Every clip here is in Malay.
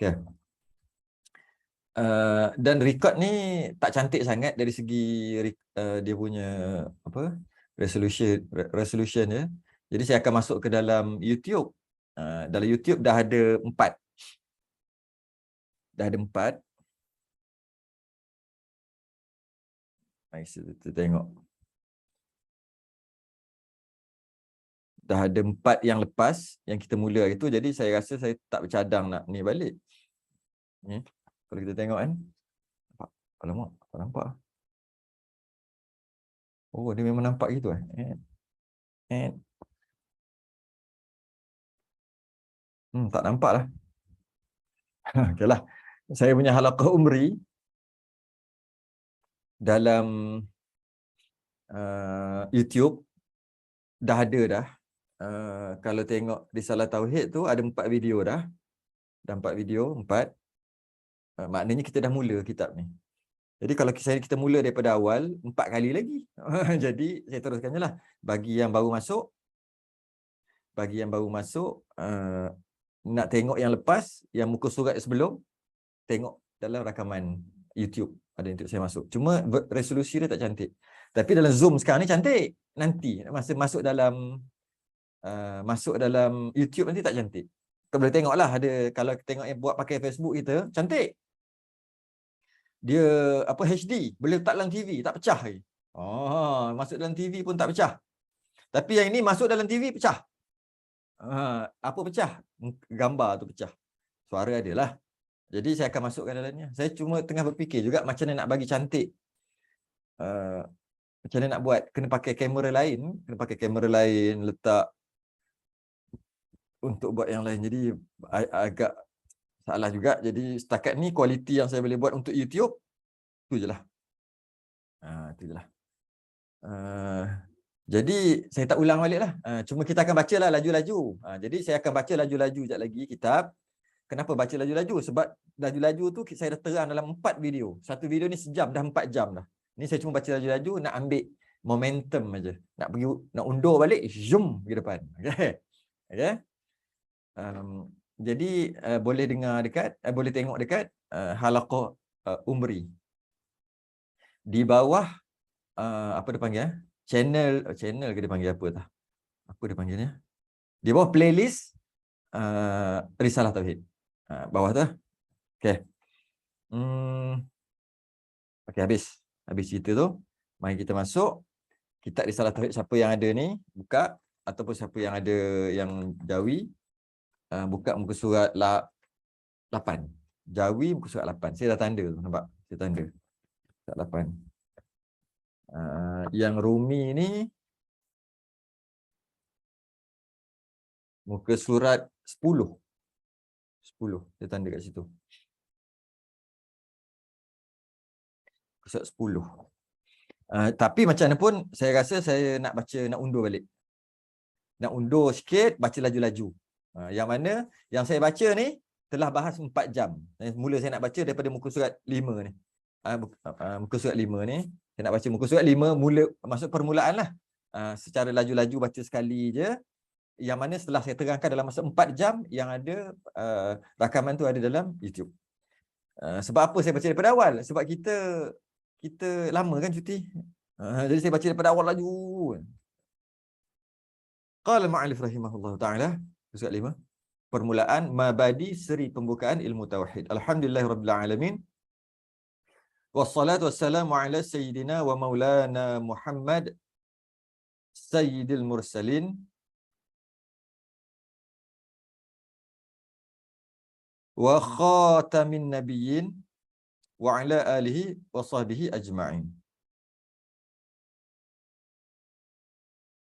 Okay. Dan record ni tak cantik sangat dari segi dia punya apa resolution ya. Jadi saya akan masuk ke dalam YouTube. Dalam YouTube dah ada 4. Dah ada 4. Mari kita tengok. Dah ada 4 yang lepas yang kita mula itu, jadi saya rasa saya tak bercadang nak ni balik. Ni kalau kita tengok kan. Alamak, tak nampak. Oh, dia memang nampak gitu tak nampak lah. Okeylah. Saya punya halaqah umri dalam YouTube dah ada dah. Kalau tengok Risalah Tauhid tu ada 4 video dah. Dah 4 video, 4. Maknanya kita dah mula kitab ni. Jadi kalau kita mula daripada awal 4 kali lagi. Jadi saya teruskan je lah. Bagi yang baru masuk, nak tengok yang lepas, yang muka surat sebelum, tengok dalam rakaman YouTube. Ada untuk saya masuk. Cuma resolusi dia tak cantik. Tapi dalam Zoom sekarang ni cantik. Nanti masa masuk dalam YouTube nanti tak cantik. Kau boleh tengoklah, ada kalau tengok yang buat pakai Facebook kita, cantik. Dia apa HD, boleh letak dalam TV, tak pecah lagi. Masuk dalam TV pun tak pecah. Tapi yang ini masuk dalam TV pecah. Apa pecah? Gambar tu pecah. Suara adalah. Jadi saya akan masukkan dalamnya. Saya cuma tengah berfikir juga macam mana nak bagi cantik. Macam mana nak buat? Kena pakai kamera lain, letak untuk buat yang lain. Jadi agak salah juga. Jadi setakat ni kualiti yang saya boleh buat untuk YouTube tu je lah. Jadi saya tak ulang balik lah. Cuma kita akan baca lah laju-laju. Jadi saya akan baca laju-laju sekejap lagi kitab. Kenapa baca laju-laju? Sebab laju-laju tu saya dah terang dalam 4 video. Satu video ni sejam, dah 4 jam dah. Ni saya cuma baca laju-laju nak ambil momentum aja. Nak undur balik, zoom ke depan. Okay. Okay. Jadi boleh dengar dekat, boleh tengok dekat halaqah umri. Di bawah apa dia panggil? Channel ke dia panggil apa tah? Apa dia panggilnya? Di bawah playlist Risalah Tauhid. Bawah tu. Okey. Okey, habis cerita tu, mari kita masuk kitab Risalah Tauhid. Siapa yang ada ni buka, ataupun siapa yang ada yang Jawi, buka muka surat 8. Jawi muka surat 8. Saya dah tanda tu, nampak? Saya tanda. Surat 8. Yang Rumi ni muka surat 10. 10. Saya tanda kat situ. Surat 10. Tapi macam mana pun, saya rasa saya nak baca, nak undur balik. Nak undur sikit, baca laju-laju. Yang mana, yang saya baca ni, telah bahas 4 jam. Mula saya nak baca daripada muka surat 5 ni. Muka surat 5 ni. Saya nak baca muka surat 5, masuk permulaan lah. Secara laju-laju baca sekali je. Yang mana setelah saya terangkan dalam masa 4 jam, yang ada rakaman tu ada dalam YouTube. Sebab apa saya baca daripada awal? Sebab kita lama kan cuti. Jadi saya baca daripada awal laju. Qala al-mu'allif rahimahullah ta'ala, surat 5. Permulaan mabadi seri pembukaan ilmu tauhid. Alhamdulillahirabbil alamin. Wassalatu wassalamu ala sayyidina wa maulana Muhammad sayyidil mursalin wa khatamin nabiyyin wa ala alihi wa sahbihi ajma'in.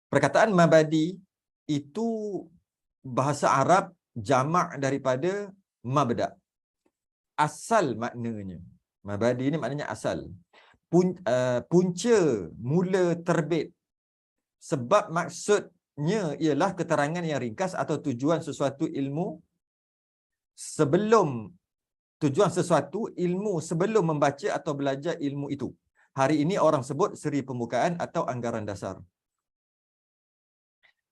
Perkataan mabadi itu bahasa Arab jamak daripada mabda. Asal maknanya. Mabadi ni maknanya asal. Punca, mula terbit. Sebab maksudnya ialah keterangan yang ringkas atau tujuan sesuatu ilmu sebelum membaca atau belajar ilmu itu. Hari ini orang sebut seri pembukaan atau anggaran dasar.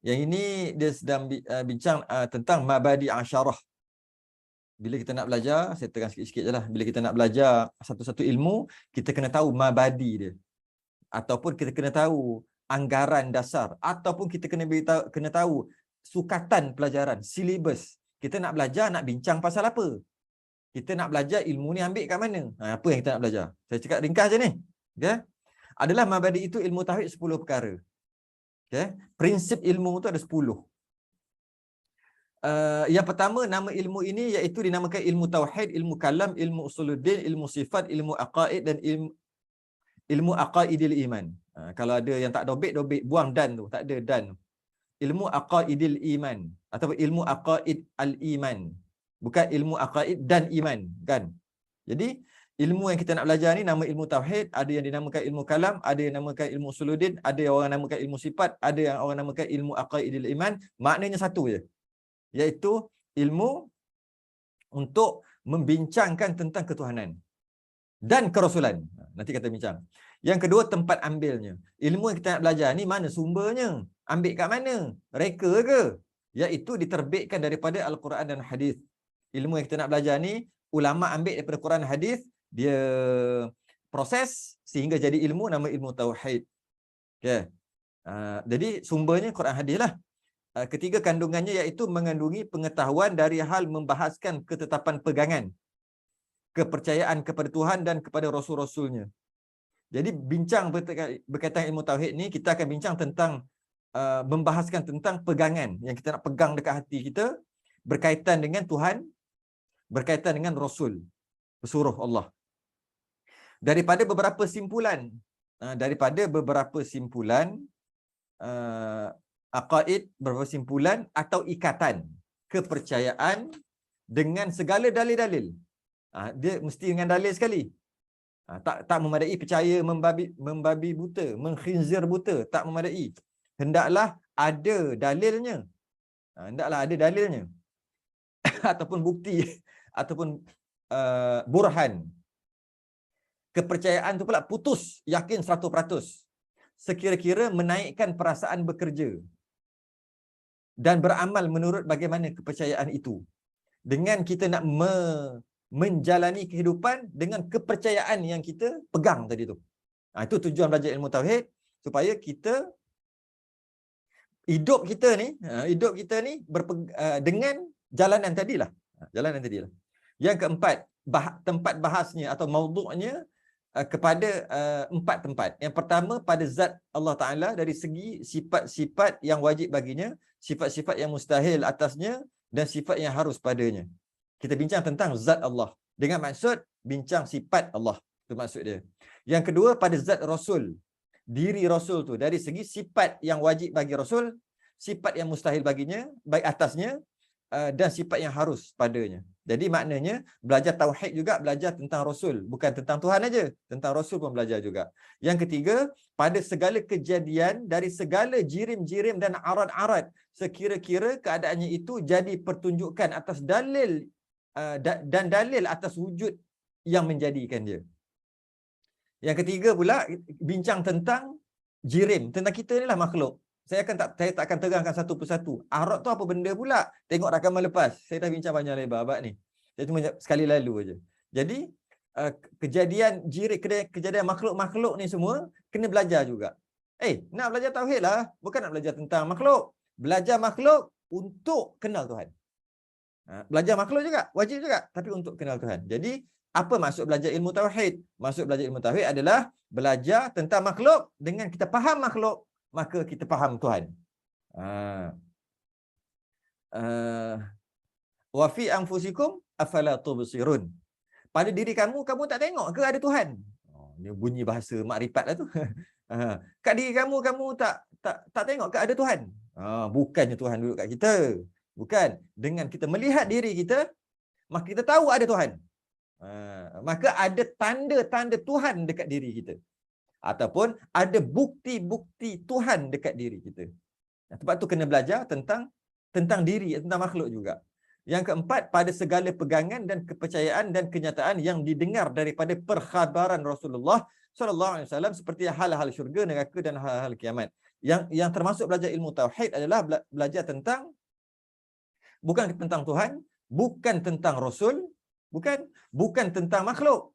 Yang ini dia sedang bincang tentang mabadi asyarah. Bila kita nak belajar, saya terang sikit-sikit je lah. Bila kita nak belajar satu-satu ilmu, kita kena tahu mabadi dia. Ataupun kita kena tahu anggaran dasar. Ataupun kita kena tahu sukatan pelajaran, silibus. Kita nak belajar, nak bincang pasal apa? Kita nak belajar ilmu ni ambil kat mana? Apa yang kita nak belajar? Saya cakap ringkas je ni. Okay? Adalah mabadi itu ilmu tauhid 10 perkara. Okay? Prinsip ilmu tu ada 10. Yang pertama, nama ilmu ini iaitu dinamakan ilmu tauhid, ilmu kalam, ilmu usuluddin, ilmu sifat, ilmu aqaid dan ilmu aqaidil iman. Kalau ada yang tak dobek, buang dan tu, tak ada dan. Ilmu aqaidil iman ataupun ilmu aqaid al-iman. Bukan ilmu aqaid dan iman, kan? Jadi, ilmu yang kita nak belajar ni nama ilmu tauhid, ada yang dinamakan ilmu kalam, ada yang dinamakan ilmu usuluddin, ada yang orang namakan ilmu sifat, ada yang orang namakan ilmu aqaidil iman. Maknanya satu je, iaitu ilmu untuk membincangkan tentang ketuhanan dan kerasulan. Nanti kita bincang. Yang kedua, tempat ambilnya. Ilmu yang kita nak belajar ni mana sumbernya? Ambil kat mana? Reka ke? Iaitu diterbitkan daripada Al-Quran dan Hadis. Ilmu yang kita nak belajar ni, ulama ambil daripada Quran dan Hadis, dia proses sehingga jadi ilmu, nama ilmu tauhid. Okay. Jadi sumbernya Quran Hadis lah. Ketiga, kandungannya iaitu mengandungi pengetahuan dari hal membahaskan ketetapan pegangan, kepercayaan kepada Tuhan dan kepada Rasul-Rasulnya. Jadi bincang berkaitan ilmu tauhid ni, kita akan bincang tentang membahaskan tentang pegangan yang kita nak pegang dekat hati kita berkaitan dengan Tuhan, berkaitan dengan Rasul, pesuruh Allah. Daripada beberapa simpulan aqaid, beberapa simpulan atau ikatan kepercayaan dengan segala dalil-dalil. Dia mesti dengan dalil sekali. Tak memadai percaya membabi buta, mengkhinzir buta, tak memadai. Hendaklah ada dalilnya. Ataupun bukti ataupun burhan. Kepercayaan tu pula putus, yakin 100%. Sekira-kira menaikkan perasaan bekerja dan beramal menurut bagaimana kepercayaan itu. Dengan kita nak menjalani kehidupan dengan kepercayaan yang kita pegang tadi tu. Itu tujuan belajar ilmu tauhid, supaya kita hidup kita ni dengan jalanan tadilah. Yang keempat, tempat bahasnya atau maudhu'nya kepada 4 tempat. Yang pertama, pada zat Allah Ta'ala dari segi sifat-sifat yang wajib baginya, sifat-sifat yang mustahil atasnya, dan sifat yang harus padanya. Kita bincang tentang zat Allah. Dengan maksud, bincang sifat Allah. Itu maksud dia. Yang kedua, pada zat Rasul. Diri Rasul tu. Dari segi sifat yang wajib bagi Rasul, sifat yang mustahil baginya, baik atasnya, dan sifat yang harus padanya. Jadi maknanya, belajar tauhid juga belajar tentang Rasul. Bukan tentang Tuhan aja. Tentang Rasul pun belajar juga. Yang ketiga, pada segala kejadian, dari segala jirim-jirim dan arad-arad, sekira-kira keadaannya itu jadi pertunjukan atas dalil dan dalil atas wujud yang menjadikan dia. Yang ketiga pula, bincang tentang jirim. Tentang kita ni lah makhluk. Saya tak akan terangkan satu persatu. Arad tu apa benda pula? Tengok rakaman lepas. Saya dah bincang banyak lebar bab ni. Saya cuma sekali lalu aja. Jadi kejadian jirim, kejadian makhluk-makhluk ni semua kena belajar juga. Nak belajar tauhid lah, bukan nak belajar tentang makhluk. Belajar makhluk untuk kenal Tuhan. Belajar makhluk juga, wajib juga, tapi untuk kenal Tuhan. Jadi apa maksud belajar ilmu tauhid? Maksud belajar ilmu tauhid adalah belajar tentang makhluk. Dengan kita faham makhluk, maka kita faham Tuhan. Wa fi anfusikum afala tubsirun. Pada diri kamu tak tengok ke ada Tuhan? Ni bunyi bahasa makrifat lah tu. Kat diri kamu tak tengok ke ada Tuhan? Bukannya Tuhan duduk kat kita. Bukan. Dengan kita melihat diri kita, maka kita tahu ada Tuhan. Maka ada tanda-tanda Tuhan dekat diri kita. Ataupun ada bukti-bukti Tuhan dekat diri kita. Sebab tu kena belajar tentang diri, tentang makhluk juga. Yang keempat, pada segala pegangan dan kepercayaan dan kenyataan yang didengar daripada perkhabaran Rasulullah SAW seperti hal-hal syurga, neraka dan hal-hal kiamat. Yang termasuk belajar ilmu tauhid adalah belajar tentang bukan tentang Tuhan, bukan tentang Rasul, bukan tentang makhluk.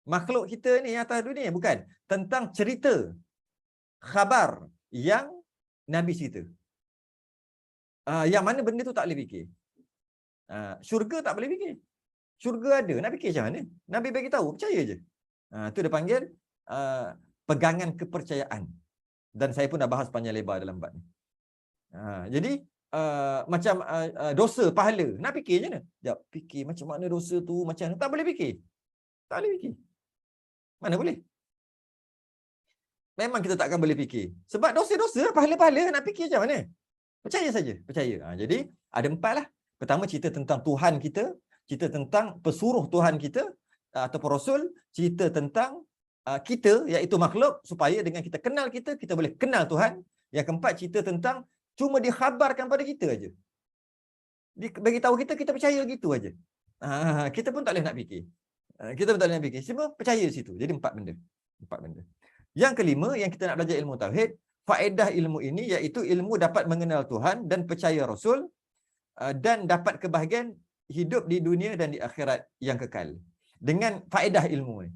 Makhluk kita ni atas dunia, bukan. Tentang cerita, khabar yang Nabi cerita. Yang mana benda tu tak boleh fikir. Syurga tak boleh fikir. Syurga ada, nak fikir macam mana? Nabi bagi tahu, percaya je. Tu dia panggil pegangan kepercayaan. Dan saya pun dah bahas panjang lebar dalam bab ni. Jadi macam dosa, pahala, nak fikir je mana? Jap, fikir macam mana dosa tu, macam mana? Tak boleh fikir. Tak boleh fikir. Mana boleh? Memang kita takkan boleh fikir. Sebab dosa-dosa, pahala-pahala, nak fikir macam mana? Percaya saja, percaya. Jadi ada 4 lah. Pertama, cerita tentang Tuhan kita, cerita tentang pesuruh Tuhan kita ataupun Rasul, cerita tentang kita, iaitu makhluk, supaya dengan kita kenal kita boleh kenal Tuhan. Yang keempat, cerita tentang cuma dikhabarkan pada kita aja. Bagi tahu kita percaya gitu aja. Kita pun tak boleh nak fikir. Kita pun tak boleh nak fikir. Cuma percaya di situ. Jadi 4 benda. 4 benda. Yang kelima, yang kita nak belajar ilmu tauhid, faedah ilmu ini iaitu ilmu dapat mengenal Tuhan dan percaya Rasul dan dapat kebahagiaan hidup di dunia dan di akhirat yang kekal. Dengan faedah ilmu ni.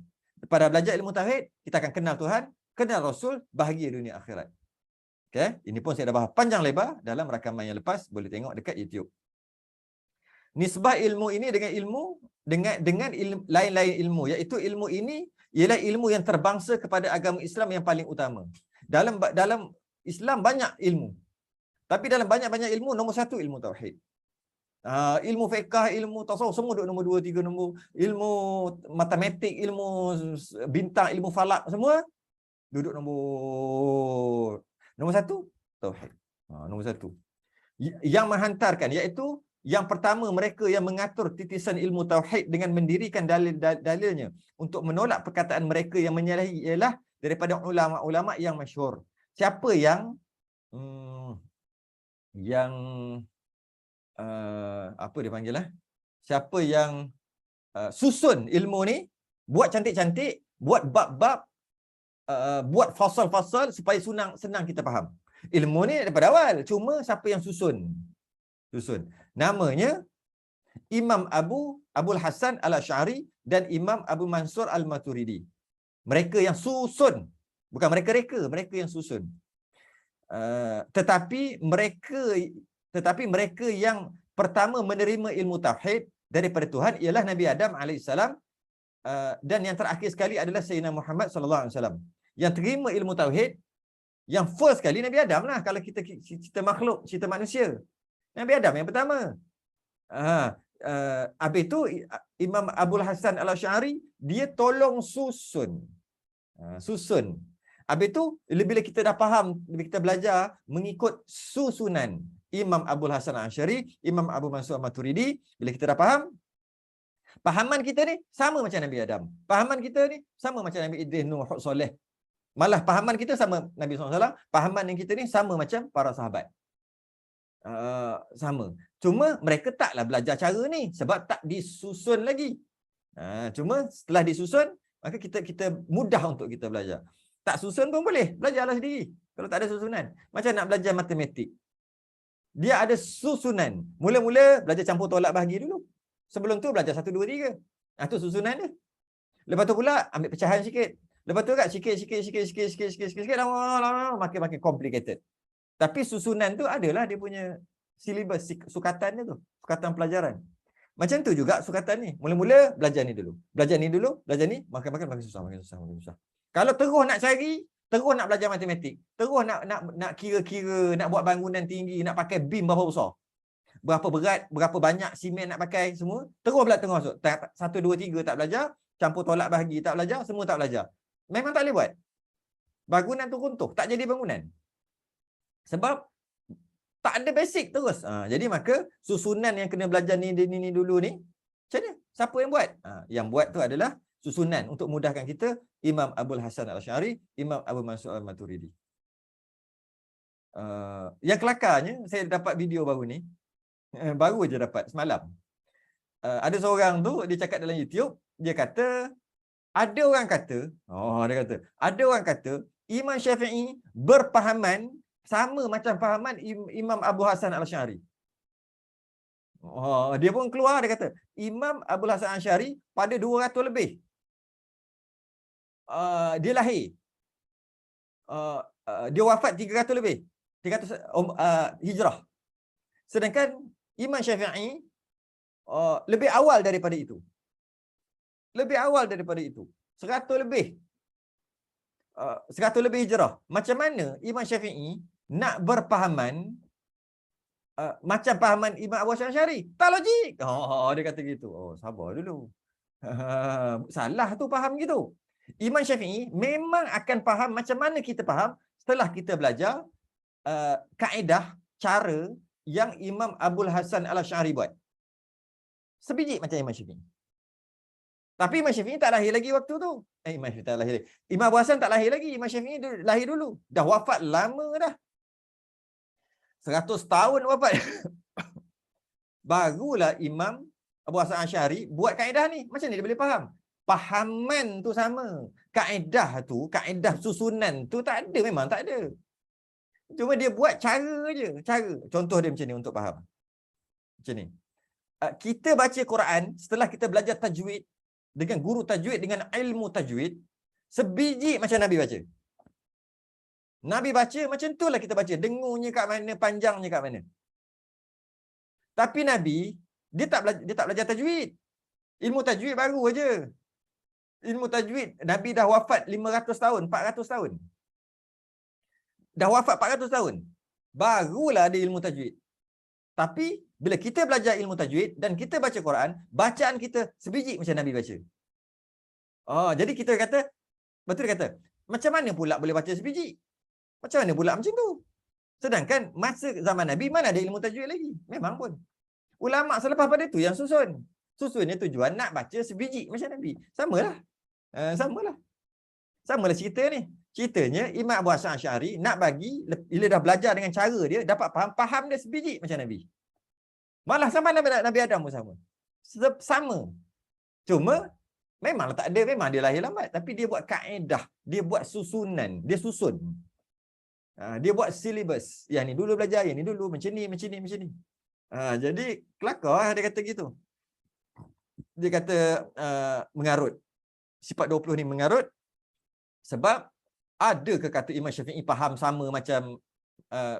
Pada belajar ilmu tauhid, kita akan kenal Tuhan, kenal Rasul, bahagia dunia akhirat. Okay? Ini pun saya dah bahas panjang lebar dalam rakaman yang lepas, boleh tengok dekat YouTube. Nisbah ilmu ini dengan ilmu dengan lain-lain ilmu, iaitu ilmu ini ialah ilmu yang terbangsa kepada agama Islam yang paling utama. Dalam Islam banyak ilmu. Tapi dalam banyak-banyak ilmu, nombor 1 ilmu tauhid. Ilmu fiqh, ilmu tasawuf semua duduk nombor 2, 3, nombor ilmu matematik, ilmu bintang, ilmu falak semua duduk nombor 1 tauhid. Nombor 1. Yang menghantarkan iaitu yang pertama, mereka yang mengatur titisan ilmu tauhid dengan mendirikan dalil-dalilnya untuk menolak perkataan mereka yang menyalahi ialah daripada ulama-ulama yang masyhur. Siapa yang apa dia panggil lah? Siapa yang susun ilmu ni, buat cantik-cantik, buat bab-bab, buat fasal-fasal supaya senang kita faham. Ilmu ni daripada awal, cuma siapa yang susun? Namanya Imam Abul Hasan Al-Asy'ari dan Imam Abu Mansur Al-Maturidi. Mereka yang susun, bukan mereka yang susun. Tetapi mereka yang pertama menerima ilmu tauhid daripada Tuhan ialah Nabi Adam AS, dan yang terakhir sekali adalah Sayyidina Muhammad SAW. Yang terima ilmu tauhid yang first sekali Nabi Adam lah, kalau kita makhluk, cerita manusia. Nabi Adam yang pertama. Habis itu Imam Abul Hasan Al-Asy'ari dia tolong susun. Habis itu bila kita dah faham, bila kita belajar mengikut susunan Imam Abul Hasan Al-Asy'ari, Imam Abu Mansur Al-Maturidi, bila kita dah faham, pahaman kita ni sama macam Nabi Adam. Pahaman kita ni sama macam Nabi Idris, Nuh, Hud, Soleh. Malah pahaman kita sama Nabi SAW, pahaman yang kita ni sama macam para sahabat. Sama. Cuma mereka taklah belajar cara ni sebab tak disusun lagi. Cuma setelah disusun, maka kita mudah untuk kita belajar. Tak susun pun boleh, belajarlah sendiri. Kalau tak ada susunan. Macam nak belajar matematik. Dia ada susunan. Mula-mula belajar campur tolak bahagi dulu. Sebelum tu belajar 1, 2, 3. Itu susunan dia. Lepas tu pula ambil pecahan sikit. Lepas tu kat sikit, lama-lama makin complicated. Tapi susunan tu adalah dia punya silibus, sukatan dia tu. Sukatan pelajaran. Macam tu juga sukatan ni. Mula-mula belajar ni dulu. Belajar ni, makin susah. Kalau terus nak cari, terus nak belajar matematik, terus nak kira-kira, nak buat bangunan tinggi, nak pakai bim berapa besar, berapa berat, berapa banyak simen nak pakai, semua, terus masuk. 1, 2, 3 tak belajar, campur tolak bahagi tak belajar, semua tak belajar. Memang tak boleh buat. Bangunan tu runtuh, tak jadi bangunan. Sebab tak ada basic terus. Jadi maka susunan yang kena belajar ni dulu ni, macam mana? Siapa yang buat? Yang buat tu adalah susunan untuk mudahkan kita, Imam Abul Hasan Al-Asy'ari, Imam Abu Mansur Al-Maturidi. Yang kelakarnya, saya dapat video baru ni. Baru je dapat, semalam. Ada seorang tu, dia cakap dalam YouTube, dia kata, ada orang kata, Imam Syafi'i berpahaman sama macam fahaman Imam Abu Hasan Al-Asy'ari. Dia pun keluar, dia kata, Imam Abdul Hasan Asy'ari pada 200 lebih. Dia lahir. Dia wafat 300 lebih. 300 Hijrah. Sedangkan Imam Syafi'i lebih awal daripada itu. Lebih awal daripada itu. 100 lebih. 100 lebih Hijrah. Macam mana Imam Syafi'i nak berpahaman macam pahaman Imam Abu Hasan Asy'ari? Tak logik. Dia kata gitu. Sabar dulu. Salah tu faham gitu. Imam Syafi'i memang akan faham macam mana kita faham setelah kita belajar kaedah, cara yang Imam Abdul Hasan Al-Asy'ari buat. Sebiji macam Imam Syafi'i. Tapi Imam Syafi'i tak lahir lagi waktu tu. Imam Syafi'i tak lahir lagi. Imam Abu Hasan tak lahir lagi. Imam Syafi'i lahir dulu. Dah wafat lama dah. 100 tahun wafat. Barulah Imam Abu Hasan Asy'ari buat kaedah ni. Macam ni dia boleh faham. Pahaman tu sama. Kaedah tu, kaedah susunan tu tak ada. Memang tak ada. Cuma dia buat cara je. Cara. Contoh dia macam ni untuk faham. Macam ni. Kita baca Quran setelah kita belajar tajwid dengan guru tajwid, dengan ilmu tajwid, sebiji macam Nabi baca. Nabi baca macam tu lah kita baca. Dengunya kat mana, panjangnya kat mana. Tapi Nabi, dia tak belajar tajwid. Ilmu tajwid baru aja. Ilmu tajwid, Nabi dah wafat 500 tahun, 400 tahun. Dah wafat 400 tahun. Barulah ada ilmu tajwid. Tapi bila kita belajar ilmu tajwid dan kita baca Quran, bacaan kita sebiji macam Nabi baca. Jadi kita kata, betul kata, macam mana pula boleh baca sebiji? Macam mana pula macam tu? Sedangkan masa zaman Nabi mana ada ilmu tajwid lagi? Memang pun. Ulama selepas pada tu yang susun. Susunnya tujuan nak baca sebiji macam Nabi. Samalah. Samalah cerita ni. Ceritanya Imam Abu Hasan Asy'ari nak bagi, bila dah belajar dengan cara dia, dapat faham dia sebiji macam Nabi. Malah sama Nabi Adam pun sama. Sama. Cuma memanglah tak ada, memang dia lahir lambat, tapi dia buat kaedah, dia buat susunan, dia susun. Dia buat silibus. Yang ni dulu belajar, yang ni dulu macam ni, macam ni, macam ni. Jadi kelakar dia kata gitu. Dia kata mengarut. Sifat 20 ni mengarut sebab ada ke kata Imam Syafi'i faham sama macam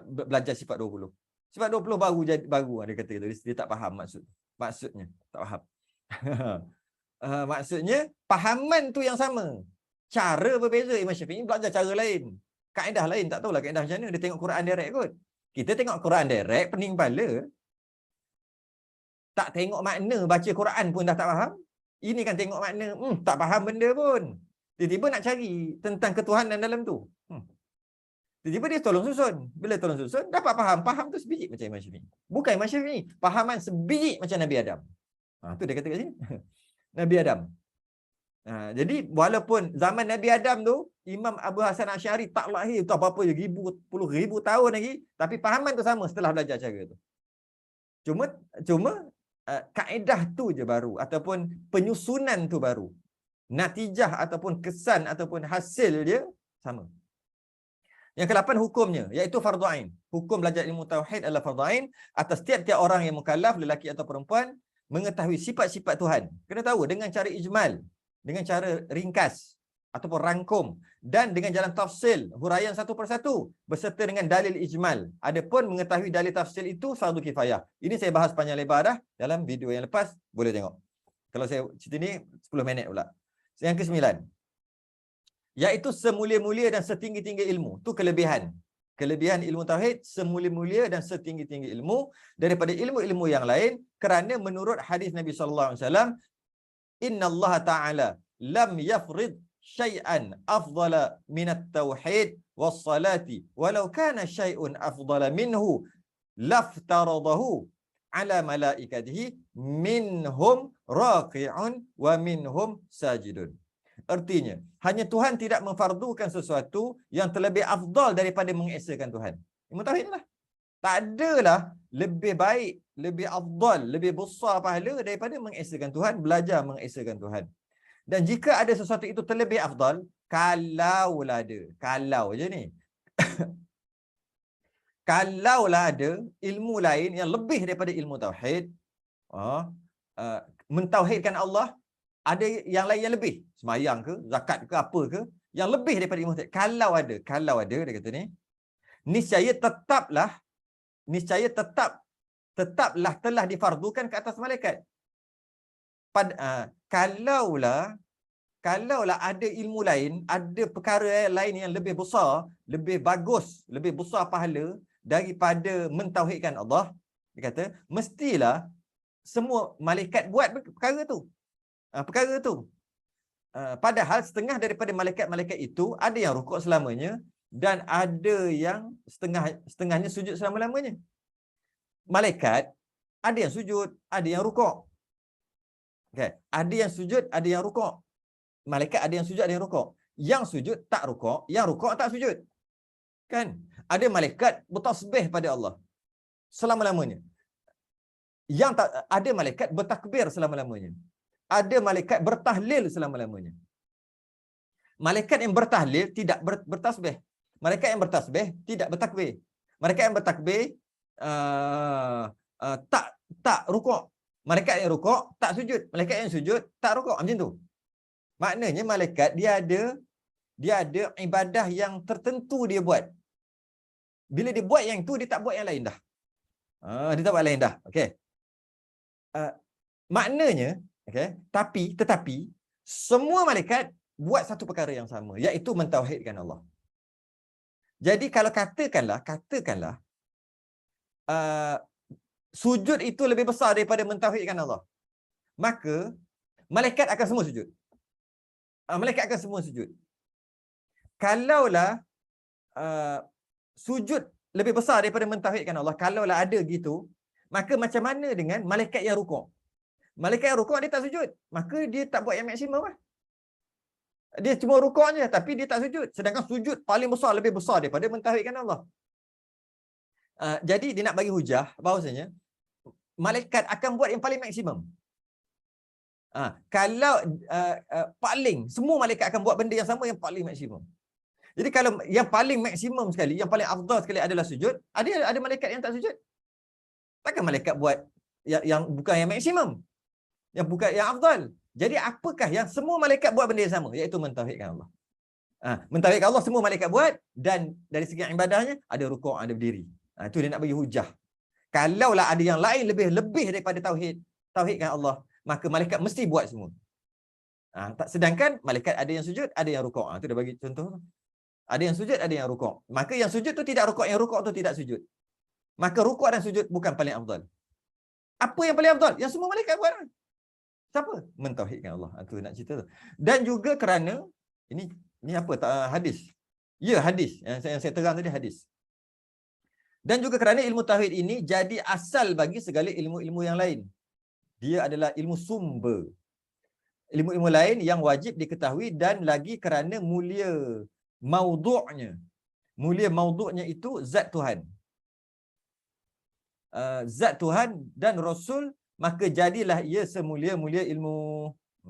belajar sifat 20. Sifat 20 baru dia kata gitu. Dia tak faham maksudnya. Tak faham. Maksudnya pahaman tu yang sama. Cara berbeza. Imam Syafi'i belajar cara lain. Kaedah lain. Tak tahulah kaedah macam mana. Dia tengok Quran direct kot. Kita tengok Quran direct, pening kepala. Tak tengok makna, baca Quran pun dah tak faham. Ini kan tengok makna, tak faham benda pun. Tiba-tiba nak cari tentang ketuhanan dalam tu. Tiba-tiba dia tolong susun. Bila tolong susun, dapat faham. Faham tu sebiji macam Imam Syafi'i. Bukan Imam Syafi'i. Fahaman sebiji macam Nabi Adam. Tu dia kata kat sini. Nabi Adam. Jadi walaupun zaman Nabi Adam tu, Imam Abu Hasan Asy'ari tak lahir tak apa-apa je, puluh ribu tahun lagi, tapi fahaman tu sama setelah belajar cara tu. Cuma kaedah tu je baru, ataupun penyusunan tu baru. Natijah ataupun kesan ataupun hasil dia sama. Yang ke-8 hukumnya, iaitu fardu ain. Hukum belajar ilmu tauhid adalah fardu ain atas tiap-tiap orang yang mukallaf, lelaki atau perempuan, mengetahui sifat-sifat Tuhan. Kena tahu dengan cara ijmal, dengan cara ringkas ataupun rangkum, dan dengan jalan tafsil, huraian satu persatu beserta dengan dalil ijmal. Adapun mengetahui dalil tafsil itu fardu kifayah. Ini saya bahas panjang lebar dah dalam video yang lepas, boleh tengok. Kalau saya cerita ni 10 minit pula. Yang ke-9, iaitu semulia-mulia dan setinggi-tinggi ilmu. Tu kelebihan. Kelebihan ilmu tauhid, semulia-mulia dan setinggi-tinggi ilmu daripada ilmu-ilmu yang lain, kerana menurut hadis Nabi sallallahu alaihi wasallam, innallaha ta'ala lam yafrid syai'an afdala minat tauhid was salati walau kana syai'un afdala minhu laftaradahu ala malaikatihi minhum raqi'un wa minhum sajidun. Artinya, hanya Tuhan tidak memfardukan sesuatu yang terlebih afdal daripada mengesakan Tuhan. Ilmu tauhid lah. Tak adalah lebih baik, lebih afdal, lebih besar pahala daripada mengesakan Tuhan, belajar mengesakan Tuhan. Dan jika ada sesuatu itu terlebih afdal, kalaulah ada, kalau je ni. Kalaulah ada ilmu lain yang lebih daripada ilmu tauhid, mentauhidkan Allah, ada yang lain yang lebih, sembahyang ke, zakat ke, apa ke, yang lebih daripada ilmu tauhid. Kalau ada dia kata ni, niscaya tetaplah telah difardukan ke atas malaikat. Kalaulah ada ilmu lain, ada perkara lain yang lebih besar, lebih bagus, lebih besar pahala daripada mentauhidkan Allah, dia kata mestilah semua malaikat buat perkara tu. Padahal setengah daripada malaikat-malaikat itu ada yang rukuk selamanya dan ada yang setengahnya sujud selama-lamanya. Malaikat ada yang sujud, ada yang rukuk. Okay. Ada yang sujud, ada yang rukuk. Malaikat ada yang sujud, ada yang rukuk. Yang sujud tak rukuk, yang rukuk tak sujud. Kan? Ada malaikat bertasbih pada Allah selama-lamanya. Ada malaikat bertakbir selama-lamanya. Ada malaikat bertahlil selama-lamanya. Malaikat yang bertahlil tidak bertasbih. Malaikat yang bertasbih tidak bertakbir. Malaikat yang bertakbir tak rukuk. Malaikat yang rukuk tak sujud. Malaikat yang sujud tak rukuk. Macam tu. Maknanya malaikat dia ada ibadah yang tertentu dia buat. Bila dia buat yang tu, dia tak buat yang lain dah. Dia tak buat lain dah. Okey. Maknanya, okey, tetapi semua malaikat buat satu perkara yang sama, iaitu mentauhidkan Allah. Jadi kalau katakanlah sujud itu lebih besar daripada mentauhidkan Allah, maka malaikat akan semua sujud. Malaikat akan semua sujud. Kalaulah sujud lebih besar daripada mentauhidkan Allah, kalaulah ada gitu, maka macam mana dengan malaikat yang rukuk? Malaikat yang rukuk dia tak sujud, maka dia tak buat yang maksimum lah. Dia cuma rukuk je, tapi dia tak sujud. Sedangkan sujud paling besar, lebih besar daripada mentauhidkan Allah. Jadi dia nak bagi hujah bahawasanya malaikat akan buat yang paling maksimum. Kalau paling, semua malaikat akan buat benda yang sama yang paling maksimum. Jadi kalau yang paling maksimum sekali, yang paling afdal sekali adalah sujud, ada malaikat yang tak sujud. Takkan malaikat buat yang bukan yang maksimum, yang bukan yang afdal. Jadi apakah yang semua malaikat buat benda yang sama, iaitu mentauhidkan Allah. Mentauhidkan Allah semua malaikat buat, dan dari segi ibadahnya ada rukuk, ada berdiri. Itu dia nak bagi hujah. Kalaulah ada yang lain lebih daripada tauhidkan Allah, maka malaikat mesti buat semua. Sedangkan malaikat ada yang sujud, ada yang rukuk. Itu dia bagi contoh. Ada yang sujud, ada yang rukuk. Maka yang sujud tu tidak rukuk, yang rukuk tu tidak sujud. Maka rukuk dan sujud bukan paling afdal. Apa yang paling afdal? Yang semua malaikat buat. Siapa? Mentauhidkan Allah. Itu nak cerita tu. Dan juga kerana ini apa? Hadis. Ya, hadis. Yang saya terang tadi hadis. Dan juga kerana ilmu tauhid ini jadi asal bagi segala ilmu-ilmu yang lain. Dia adalah ilmu sumber. Ilmu-ilmu lain yang wajib diketahui, dan lagi kerana mulia maudhu'nya. Mulia maudhu'nya itu zat Tuhan. Zat Tuhan dan Rasul, maka jadilah ia semulia-mulia ilmu.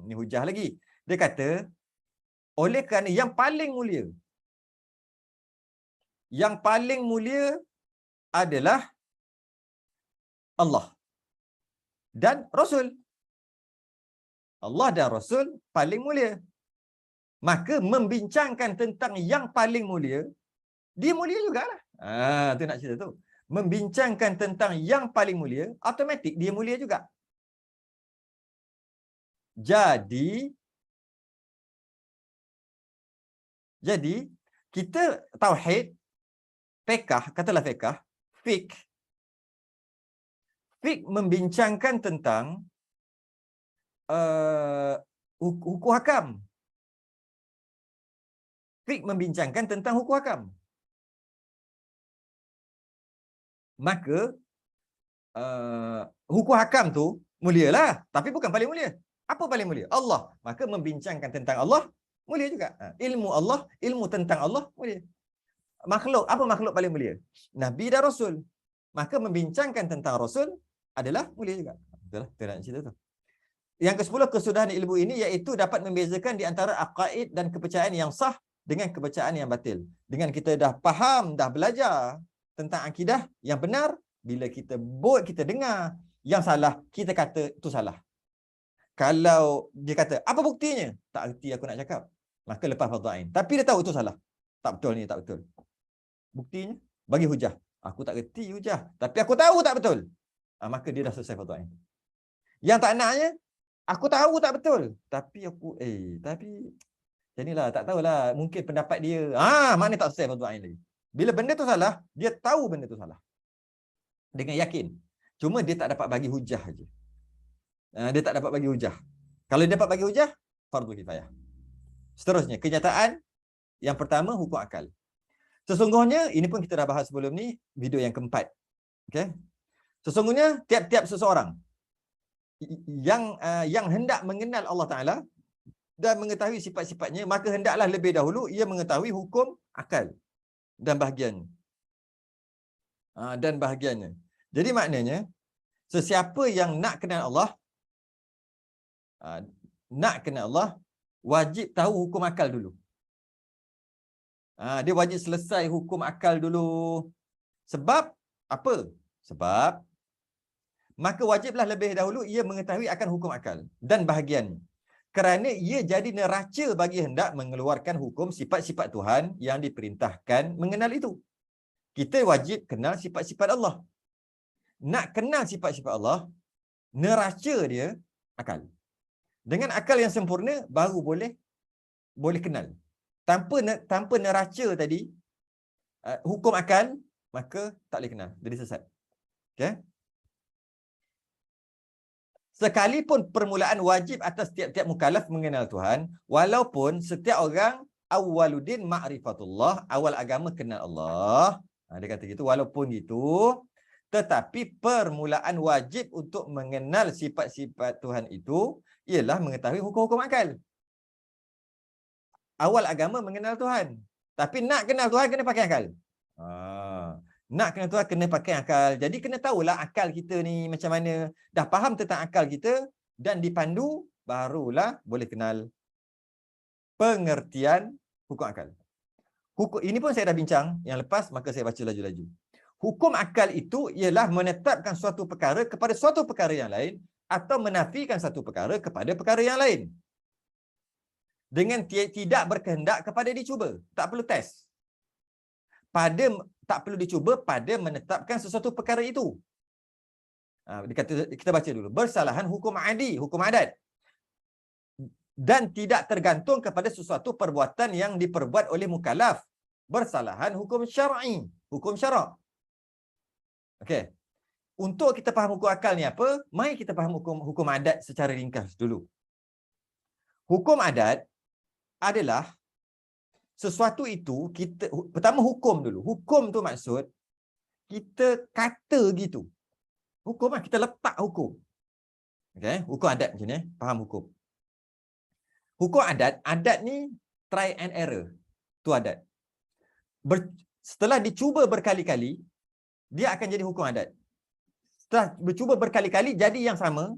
Ini hujah lagi. Dia kata, oleh kerana yang paling mulia adalah Allah dan Rasul. Allah dan Rasul paling mulia. Maka membincangkan tentang yang paling mulia, dia mulia jugalah. Tu nak cerita tu. Membincangkan tentang yang paling mulia, automatik dia mulia juga. Jadi kita tauhid, fiqh, katalah fiqh membincangkan tentang hukum hakam. Fiqh membincangkan tentang hukum hakam. Maka hukum hakam tu mulialah, tapi bukan paling mulia. Apa paling mulia? Allah. Maka membincangkan tentang Allah mulia juga. Ilmu Allah, ilmu tentang Allah mulia. Makhluk, apa makhluk paling mulia? Nabi dan Rasul. Maka membincangkan tentang Rasul adalah mulia juga. Betul lah, kita nak cerita tu. Yang ke-10, kesudahan ilmu ini iaitu dapat membezakan di antara aqaid dan kepercayaan yang sah dengan kepercayaan yang batil. Dengan kita dah faham, dah belajar tentang akidah yang benar, bila kita dengar Yang salah, kita kata itu salah. Kalau dia kata, apa buktinya? Tak erti aku nak cakap. Maka lepas fardu ain. Tapi dia tahu itu salah. Tak betul ni, tak betul. Buktinya, bagi hujah. Aku tak erti hujah. Tapi aku tahu tak betul. Maka dia dah selesai fardu ain. Yang tak naknya, aku tahu tak betul. Tapi tapi macam inilah, tak tahulah. Mungkin pendapat dia. Maknanya tak selesai fardu ain lagi. Bila benda tu salah, dia tahu benda tu salah. Dengan yakin. Cuma dia tak dapat bagi hujah aja. Dia tak dapat bagi hujah. Kalau dia dapat bagi hujah, fardu kifayah. Seterusnya, kenyataan yang pertama, hukum akal. Sesungguhnya, ini pun kita dah bahas sebelum ni, video yang keempat. Okay? Sesungguhnya, tiap-tiap seseorang yang hendak mengenal Allah Ta'ala dan mengetahui sifat-sifatnya, maka hendaklah lebih dahulu ia mengetahui hukum akal dan bahagiannya. Jadi maknanya, sesiapa yang nak kenal Allah, wajib tahu hukum akal dulu. Dia wajib selesai hukum akal dulu. Sebab apa? Sebab maka wajiblah lebih dahulu ia mengetahui akan hukum akal dan bahagiannya. Kerana ia jadi neraca bagi hendak mengeluarkan hukum sifat-sifat Tuhan yang diperintahkan mengenal itu. Kita wajib kenal sifat-sifat Allah. Nak kenal sifat-sifat Allah, neraca dia akal. Dengan akal yang sempurna baru boleh kenal. Tanpa neraca tadi, hukum akal, maka tak boleh kenal. Jadi sesat. Okay? Sekalipun permulaan wajib atas tiap-tiap mukallaf mengenal Tuhan, walaupun setiap orang awwaluddin ma'rifatullah, awal agama kenal Allah. Dia kata gitu, walaupun gitu, tetapi permulaan wajib untuk mengenal sifat-sifat Tuhan itu ialah mengetahui hukum-hukum akal. Awal agama mengenal Tuhan. Tapi nak kenal Tuhan kena pakai akal. Nak kenal Tuhan kena pakai akal. Jadi kena tahulah akal kita ni macam mana. Dah faham tentang akal kita dan dipandu, barulah boleh kenal pengertian hukum akal. Ini pun saya dah bincang yang lepas, maka saya baca laju-laju. Hukum akal itu ialah menetapkan suatu perkara kepada suatu perkara yang lain atau menafikan satu perkara kepada perkara yang lain. Dengan tidak berkehendak kepada dicuba. Tak perlu test. Tak perlu dicuba pada menetapkan sesuatu perkara itu. Kita baca dulu. Bersalahan hukum adi, hukum adat. Dan tidak tergantung kepada sesuatu perbuatan yang diperbuat oleh mukallaf. Bersalahan hukum syar'i, hukum syarak. Okey. Untuk kita faham hukum akal ni apa, mari kita faham hukum adat secara ringkas dulu. Hukum adat adalah sesuatu itu pertama hukum dulu. Hukum tu maksud kita kata gitu. Hukum lah, kita letak hukum. Okey, hukum adat macam ni, faham hukum. Hukum adat ni try and error. Tu adat. Setelah dicuba berkali-kali, dia akan jadi hukum adat. Setelah dicuba berkali-kali jadi yang sama,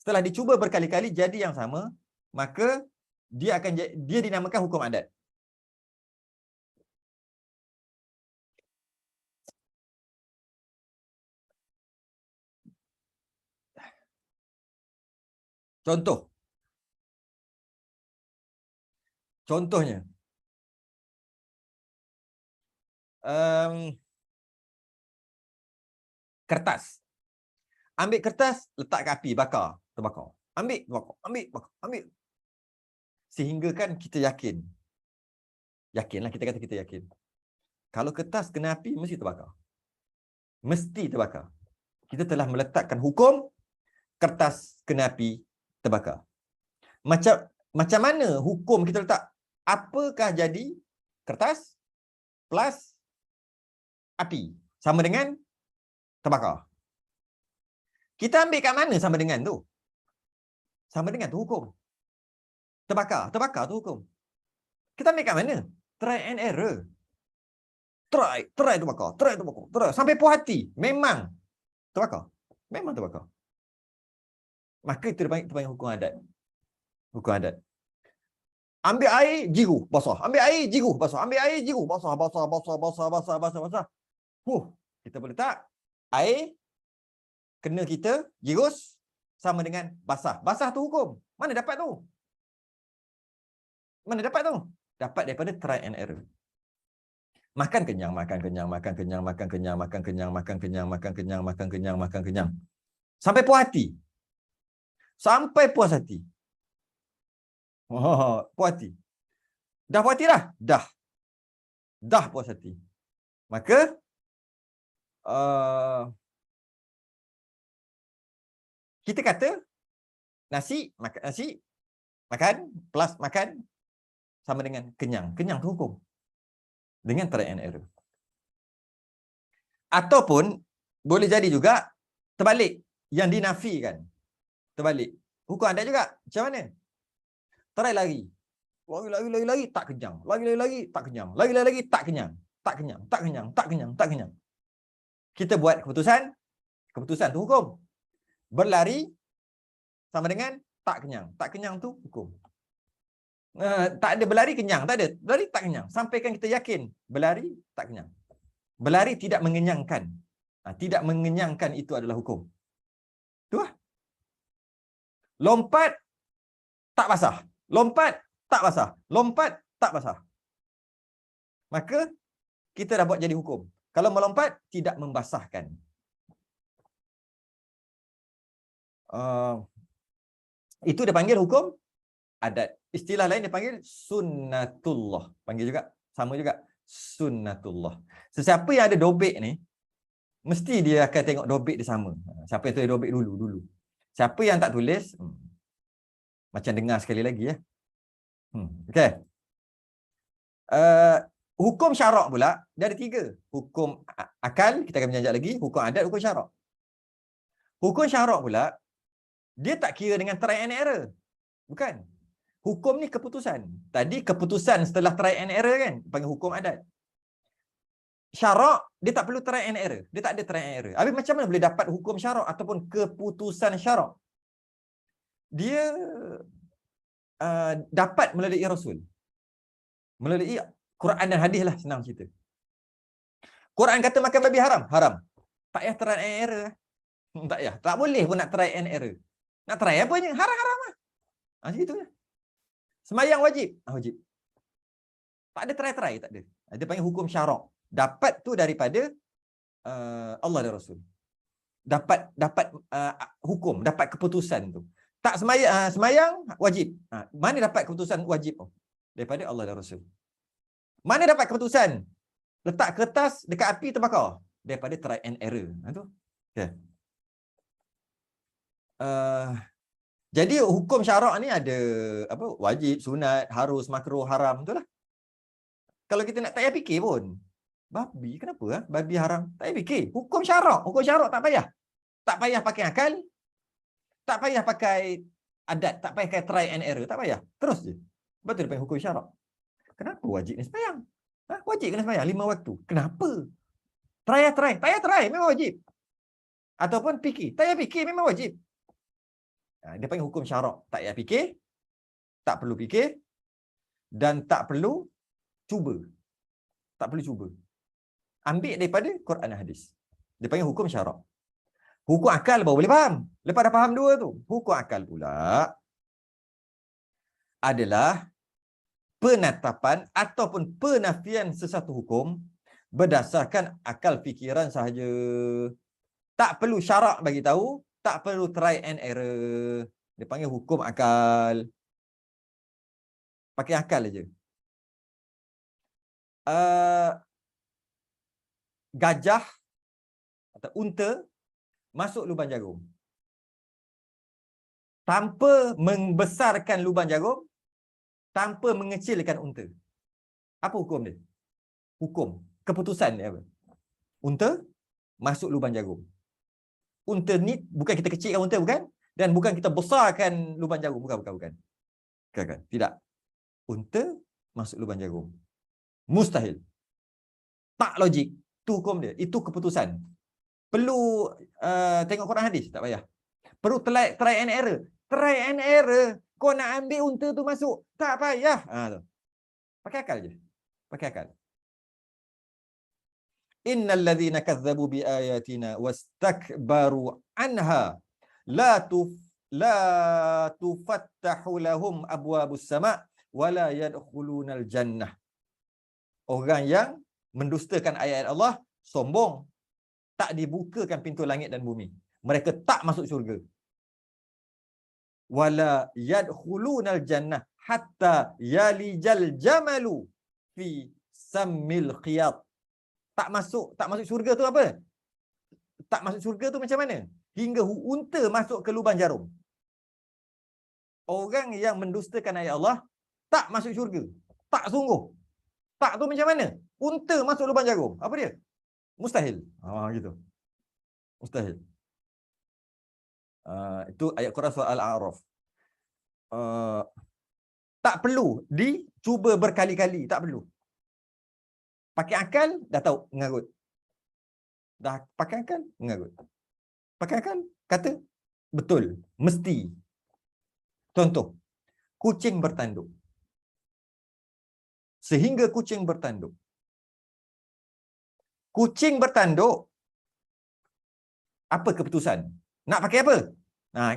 setelah dicuba berkali-kali jadi yang sama, maka dia dinamakan hukum adat. Contohnya, kertas. Ambil kertas, letak ke api, bakar, terbakar. Ambil, bakar, ambil. Sehingga kan kita yakin. Yakinlah, kita kata kita yakin. Kalau kertas kena api, mesti terbakar. Mesti terbakar. Kita telah meletakkan hukum, kertas kena api, terbakar. Macam mana hukum kita letak? Apakah jadi kertas plus api sama dengan terbakar? Kita ambil kat mana sama dengan tu? Sama dengan tu hukum. Terbakar tu hukum. Kita ambil kat mana? Try and error. Try terbakar. Sampai puas hati. Memang terbakar. Memang terbakar. Maka itu terpanggil hukum adat. Hukum adat. Ambil air, jiru, basah. Ambil air, jiru, basah. Ambil air, jiru, basah. Kita boleh letak air, kena kita jirus sama dengan basah. Basah tu hukum. Mana dapat tu? Mana dapat tu? Dapat daripada try and error. Makan kenyang, makan kenyang, makan kenyang, makan kenyang, makan kenyang, makan kenyang, makan kenyang, makan kenyang, makan kenyang. Sampai puas hati. Sampai puas hati. Oh, puas hati. Dah puas hati dah? Dah. Dah puas hati. Maka kita kata nasi makan plus makan sama dengan kenyang. Kenyang tu hukum. Dengan try and error. Ataupun boleh jadi juga terbalik, yang dinafikan. Terbalik. Hukum adat juga. Macam mana? Try lari. Lagi tak kenyang. Lagi tak kenyang. Lagi tak kenyang. Tak kenyang, tak kenyang, tak kenyang, tak kenyang. Kita buat keputusan tu hukum. Berlari sama dengan tak kenyang. Tak kenyang tu hukum. Tak ada berlari kenyang, tak ada. Berlari tak kenyang. Sampaikan kita yakin berlari tak kenyang. Berlari tidak mengenyangkan. Tidak mengenyangkan itu adalah hukum. Tu lah. Lompat tak basah. Lompat tak basah. Lompat tak basah. Maka kita dah buat jadi hukum. Kalau melompat tidak membasahkan. Itu dia panggil hukum adat. Istilah lain dia panggil sunnatullah. Panggil juga. Sama juga. Sunnatullah. Sesiapa yang ada dobek ni, mesti dia akan tengok dobek dia sama. Siapa yang tulis dobek dulu. Siapa yang tak tulis, macam dengar sekali lagi ya. Okey. Hukum syarak pula, dia ada 3. Hukum akal, kita akan menjajak lagi. Hukum adat, hukum syarak. Hukum syarak pula, dia tak kira dengan try and error. Bukan. Hukum ni keputusan. Tadi keputusan setelah try and error kan, panggil hukum adat. Syarak, dia tak perlu try and error. Dia tak ada try and error. Habis macam mana boleh dapat hukum syarak ataupun keputusan syarak? Dia dapat melalui Rasul. Melalui Quran dan hadis lah, senang cerita. Quran kata makan babi haram. Haram. Tak payah try and error. Tak payah. Tak boleh pun nak try and error. Nak try apa je? Haram-haram lah. Macam je. Semayang wajib. Wajib. Tak ada try-try. Tak ada. Dia panggil hukum syarak. Dapat tu daripada Allah dan Rasul. Dapat hukum. Dapat keputusan tu. Tak semayang wajib. Mana dapat keputusan wajib tu? Daripada Allah dan Rasul. Mana dapat keputusan letak kertas dekat api terbakar? Daripada try and error. Tu. Okay. Jadi hukum syarak ni ada apa? Wajib, sunat, harus, makruh, haram, betul lah. Kalau kita nak tak payah fikir pun. Babi kenapa babi haram? Tak payah fikir. Hukum syarak tak payah. Tak payah pakai akal. Tak payah pakai adat, tak payah pakai try and error, tak payah. Terus je. Betul dia panggil hukum syarak. Kenapa wajib ni sembahyang? Wajib kena sembahyang 5 waktu. Kenapa? Try. Tak payah try, memang wajib. Ataupun fikir. Tak payah fikir, memang wajib. Dia panggil hukum syarak. Tak payah fikir, tak perlu fikir, dan tak perlu cuba. Tak perlu cuba. Ambil daripada Quran dan hadis. Dia panggil hukum syarak. Hukum akal baru boleh faham. Lepas dah faham 2 tu. Hukum akal pula adalah penetapan ataupun penafian sesuatu hukum berdasarkan akal fikiran sahaja. Tak perlu syarak bagi tahu, tak perlu try and error. Dia panggil hukum akal. Pakai akal aja. Gajah atau unta masuk lubang jarum. Tanpa membesarkan lubang jarum, tanpa mengecilkan unta. Apa hukum dia? Hukum. Keputusan dia apa? Unta masuk lubang jarum. Unta ni bukan kita kecilkan unta, bukan? Dan bukan kita besarkan lubang jarum. Bukan. Tidak. Unta masuk lubang jarum. Mustahil. Tak logik. Itu hukum dia. Itu keputusan. Perlu tengok Quran hadis? Tak payah. Perlu try and error? Try and error. Kau nak ambil unta tu masuk? Tak payah. Pakai akal je. Pakai akal. innal ladzina kazzabu bi ayatina wastakbaru anha la tufattahu lahum abwabus sama' wala yadkhulunal jannah. Orang yang mendustakan ayat Allah, sombong, tak dibukakan pintu langit dan bumi. Mereka tak masuk syurga. Wala yadkhulunal jannah hatta yalijal jamalu fi sammil khiyat. Tak masuk syurga tu apa? Tak masuk syurga tu macam mana? Hingga unta masuk ke lubang jarum. Orang yang mendustakan ayat Allah tak masuk syurga. Tak sungguh. Tak tu macam mana? Unta masuk lubang jarum. Apa dia? Mustahil. Gitu. Mustahil. Itu ayat Quran surah Al-A'raf. Tak perlu dicuba berkali-kali. Tak perlu. Pakai akal, dah tahu, mengarut. Dah pakai akal, mengarut. Pakai akal, kata, betul, mesti. Contoh, kucing bertanduk. Sehingga kucing bertanduk. Kucing bertanduk, apa keputusan? Nak pakai apa?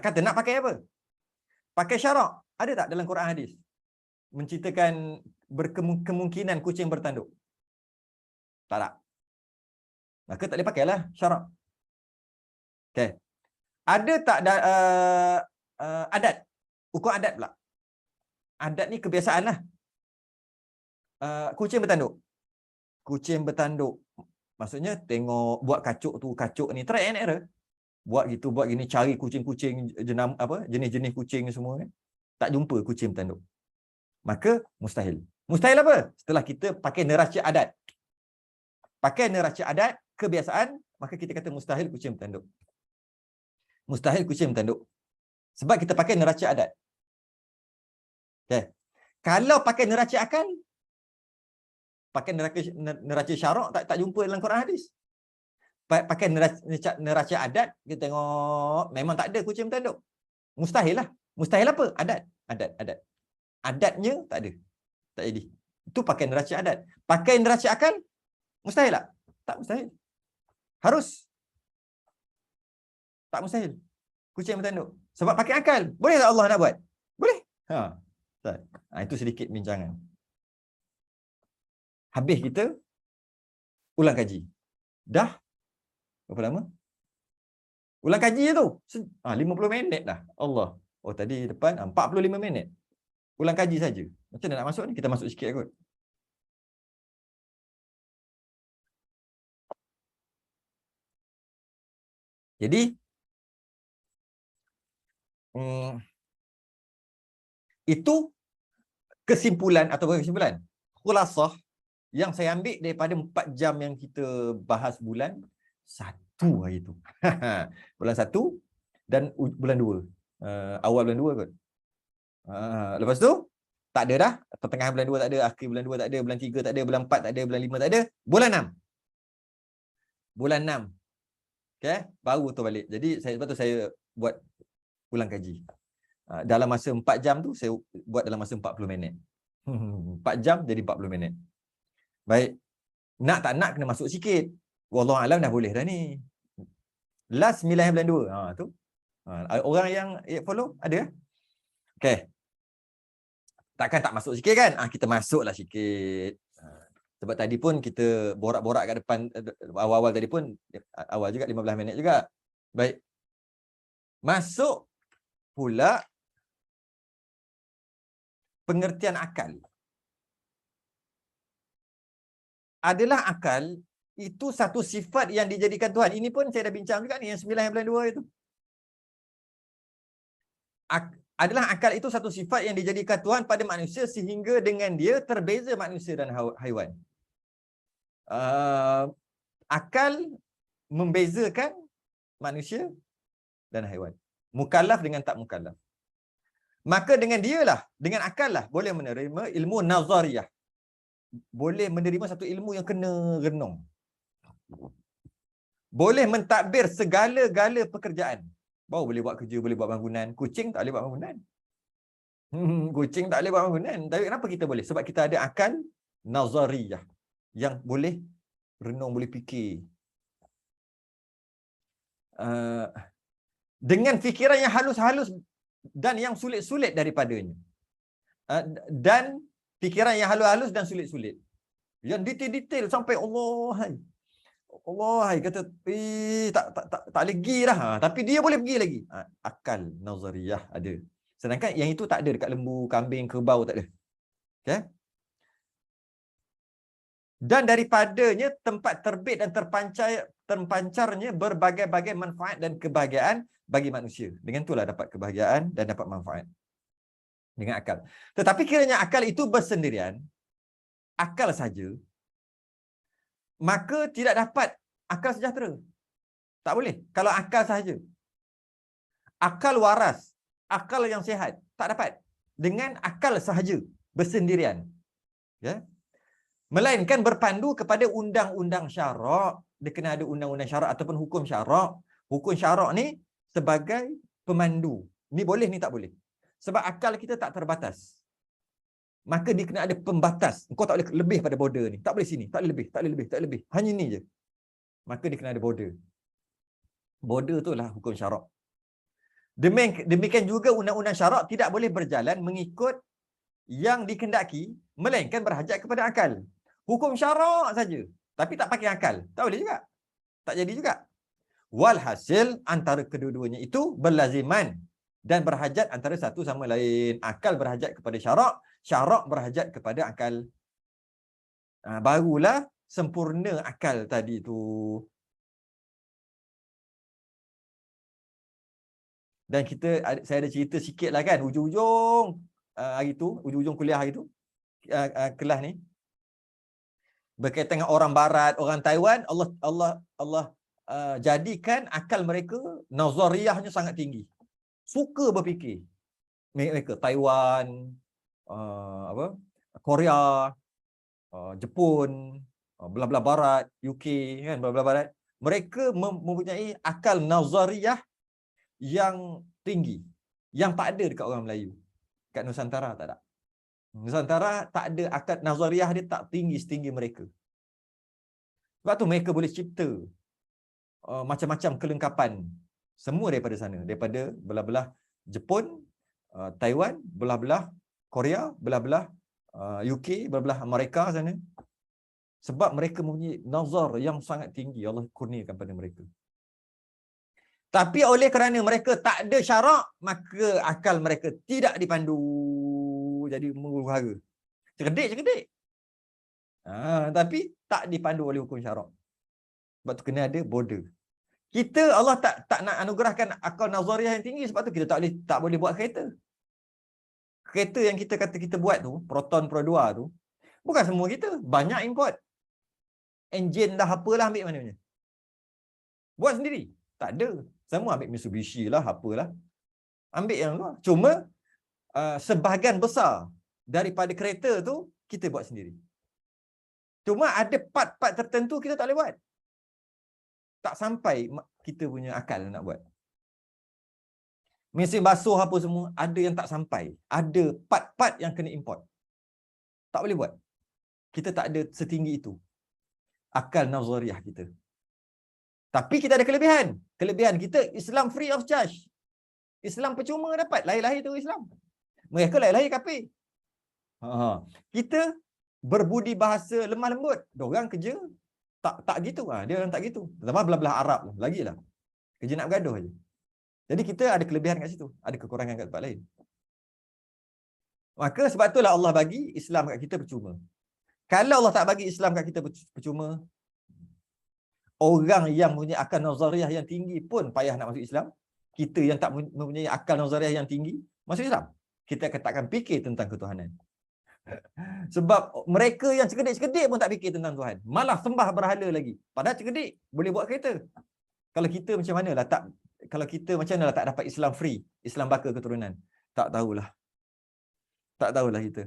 Kata nak pakai apa? Pakai syarak. Ada tak dalam Quran hadis? Menceritakan berkemungkinan kucing bertanduk. Tak ada. Maka tak boleh pakailah syarak. Okay. Ada tak adat? Ukur adat pula. Adat ni kebiasaan lah. Kucing bertanduk. Kucing bertanduk. Maksudnya tengok buat kacuk ni try and error. Buat gitu, buat gini, cari kucing-kucing jenis-jenis kucing semua kan. Tak jumpa kucing bertanduk. Maka mustahil. Mustahil apa? Setelah kita pakai neraca adat. Pakai neraca adat, kebiasaan, maka kita kata mustahil kucing bertanduk. Mustahil kucing bertanduk. Sebab kita pakai neraca adat. Okay. Kalau pakai neraca akal, pakai neraca syarak, tak jumpa dalam Quran hadis. Pakai neraca adat, kita tengok memang tak ada kucing bertanduk. Mustahil lah. Mustahil apa? Adat. Adatnya tak ada. Tak jadi. Itu pakai neraca adat. Pakai neraca akal, mustahil tak? Tak mustahil. Harus. Tak mustahil. Kucing bertanduk. Sebab pakai akal. Boleh tak Allah nak buat? Boleh. Itu sedikit bincangan. Habis kita ulang kaji. Dah berapa lama? Ulang kaji je tu. 50 minit dah. Allah. Oh tadi depan 45 minit. Ulang kaji saja. Macam mana nak masuk ni? Kita masuk sikit kot. Jadi itu kesimpulan khulasah yang saya ambil daripada 4 jam yang kita bahas bulan 1 hari tu. Bulan 1 dan bulan 2. Awal bulan 2 kot. Lepas tu tak ada dah. Pertengahan bulan 2 tak ada, akhir bulan 2 tak ada, bulan 3 tak ada, bulan 4 tak ada, bulan 5 tak ada, bulan 6. Bulan 6. Okay, baru tu balik. Jadi sebab tu saya buat ulang kaji. Dalam masa 4 jam tu saya buat dalam masa 40 minit. 4 jam jadi 40 minit. Baik. Nak tak nak kena masuk sikit. Wallahu alam dah boleh dah ni. Last 9 bulan 2. Tu. Orang yang follow ada? Okay. Takkan tak masuk sikit kan? Kita masuklah sikit. Sebab tadi pun kita borak-borak kat depan, awal-awal tadi pun, awal juga 15 minit juga. Baik. Masuk pula pengertian akal. Adalah akal itu satu sifat yang dijadikan Tuhan. Ini pun saya dah bincang juga ni, yang 9 bulan 2 itu. Adalah akal itu satu sifat yang dijadikan Tuhan pada manusia sehingga dengan dia terbeza manusia dan haiwan. Akal membezakan manusia dan haiwan. Mukallaf dengan tak mukallaf. Maka dengan dialah, dengan akal lah boleh menerima ilmu nazariyah. Boleh menerima satu ilmu yang kena renung. Boleh mentadbir segala-gala pekerjaan. Baru boleh buat kerja, boleh buat bangunan. Kucing tak boleh buat bangunan. Kucing tak boleh buat bangunan. Tapi kenapa kita boleh? Sebab kita ada akal nazariyah yang boleh renung, boleh fikir. Dengan fikiran yang halus-halus dan yang sulit-sulit daripadanya. Dan fikiran yang halus-halus dan sulit-sulit. Yang detail-detail sampai Allah, kata tak lagi dah. Tapi dia boleh pergi lagi. Akal nazariyah ada. Sedangkan yang itu tak ada dekat lembu, kambing, kerbau, tak ada. Okay? Dan daripadanya tempat terbit dan terpancarnya berbagai-bagai manfaat dan kebahagiaan bagi manusia. Dengan itulah dapat kebahagiaan dan dapat manfaat. Dengan akal. Tetapi kiranya akal itu bersendirian, akal saja, maka tidak dapat akal sejahtera. Tak boleh. Kalau akal sahaja. Akal waras, akal yang sihat, tak dapat. Dengan akal sahaja, bersendirian. Ya? Melainkan berpandu kepada undang-undang syarak. Dia kena ada undang-undang syarak ataupun hukum syarak. Hukum syarak ni sebagai pemandu. Ni boleh, ni tak boleh. Sebab akal kita tak terbatas. Maka dia kena ada pembatas. Engkau tak boleh lebih pada border ni. Tak boleh sini, tak boleh lebih, tak boleh lebih, tak boleh lebih. Hanya ni je. Maka dia kena ada border. Border tu lah hukum syarak. Demikian juga undang-undang syarak tidak boleh berjalan mengikut yang dikehendaki, melainkan berhajat kepada akal. Hukum syarak saja, tapi tak pakai akal. Tak boleh juga. Tak jadi juga. Walhasil antara kedua-duanya itu berlaziman dan berhajat antara satu sama lain. Akal berhajat kepada syarak, syarak berhajat kepada akal. Barulah sempurna akal tadi tu. Dan saya ada cerita sikit lah kan, ujung-ujung hari tu, ujung-ujung kuliah hari tu, kelas ni, berkaitan dengan orang Barat, orang Taiwan, Allah jadikan akal mereka nazariyahnya sangat tinggi. Suka berfikir. Mereka Taiwan, Korea, Jepun, belah-belah Barat, UK kan, belah-belah Barat. Mereka mempunyai akal nazariyah yang tinggi, yang tak ada dekat orang Melayu. Kat Nusantara tak ada. Nusantara tak ada akad nazariyah, dia tak tinggi setinggi mereka. Sebab tu mereka boleh cipta macam-macam kelengkapan. Semua daripada sana. Daripada belah-belah Jepun, Taiwan, belah-belah Korea, belah-belah UK, belah-belah Amerika sana. Sebab mereka mempunyai nazar yang sangat tinggi. Allah kurniakan pada mereka. Tapi oleh kerana mereka tak ada syarak, maka akal mereka tidak dipandu. Jadi huru-hara. Cerdik. Tapi tak dipandu oleh hukum syarak. Sebab tu kena ada border. Kita, Allah tak nak anugerahkan akal nazariyah yang tinggi, sebab tu kita tak boleh buat kereta. Kereta yang kita kata kita buat tu, Proton Pro 2 tu, bukan semua kita. Banyak import. Enjin dah apalah ambil mana-mana. Buat sendiri. Tak ada. Semua ambil Mitsubishi lah, apalah. Ambil yang luar. Cuma sebahagian besar daripada kereta tu kita buat sendiri. Cuma ada part-part tertentu kita tak boleh buat. Tak sampai kita punya akal nak buat. Mesin basuh apa semua, ada yang tak sampai. Ada part-part yang kena import. Tak boleh buat. Kita tak ada setinggi itu. Akal nazariyah kita. Tapi kita ada kelebihan. Kelebihan kita, Islam free of charge. Islam percuma dapat. Lahir-lahir tu Islam. Mereka lahir-lahir kafir. Kita berbudi bahasa lemah lembut. Diorang kerja tak gitu. Dia orang tak gitu. Tambah belah-belah Arab lagilah. Kerja nak bergaduh aja. Jadi kita ada kelebihan kat situ, ada kekurangan kat tempat lain. Maka sebab itulah Allah bagi Islam kat kita percuma. Kalau Allah tak bagi Islam kat kita percuma, orang yang mempunyai akal nazariyah yang tinggi pun payah nak masuk Islam. Kita yang tak mempunyai akal nazariyah yang tinggi masuk Islam, kita akan takkan fikir tentang ketuhanan. Sebab mereka yang cerdik-cerdik pun tak fikir tentang Tuhan. Malah sembah berhala lagi. Padahal cerdik, boleh buat kereta. Kalau kita macam mana lah, kalau kita macam mana lah tak dapat Islam free, Islam baka keturunan. Tak tahulah. Tak tahulah kita.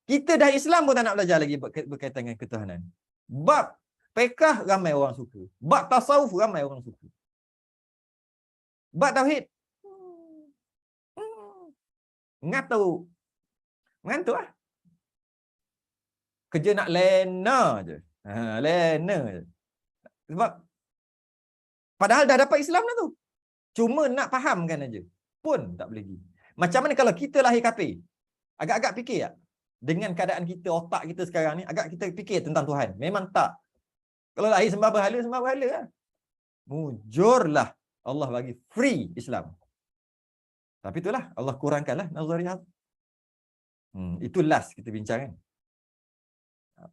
Kita dah Islam pun tak nak belajar lagi berkaitan dengan ketuhanan. Bab fiqh ramai orang suka. Bab tasawuf ramai orang suka. Bab tauhid ngantuk lah. Kerja nak lena je. Lena je. Sebab padahal dah dapat Islam dah tu. Cuma nak fahamkan aja. Pun tak boleh pergi. Macam mana kalau kita lahir kafir? Agak-agak fikir tak? Dengan keadaan kita, otak kita sekarang ni, agak kita fikir tentang Tuhan. Memang tak. Kalau lahir sembah berhala lah. Mujurlah Allah bagi free Islam. Tapi itulah, Allah kurangkanlah nazariah. Itu last kita bincang kan.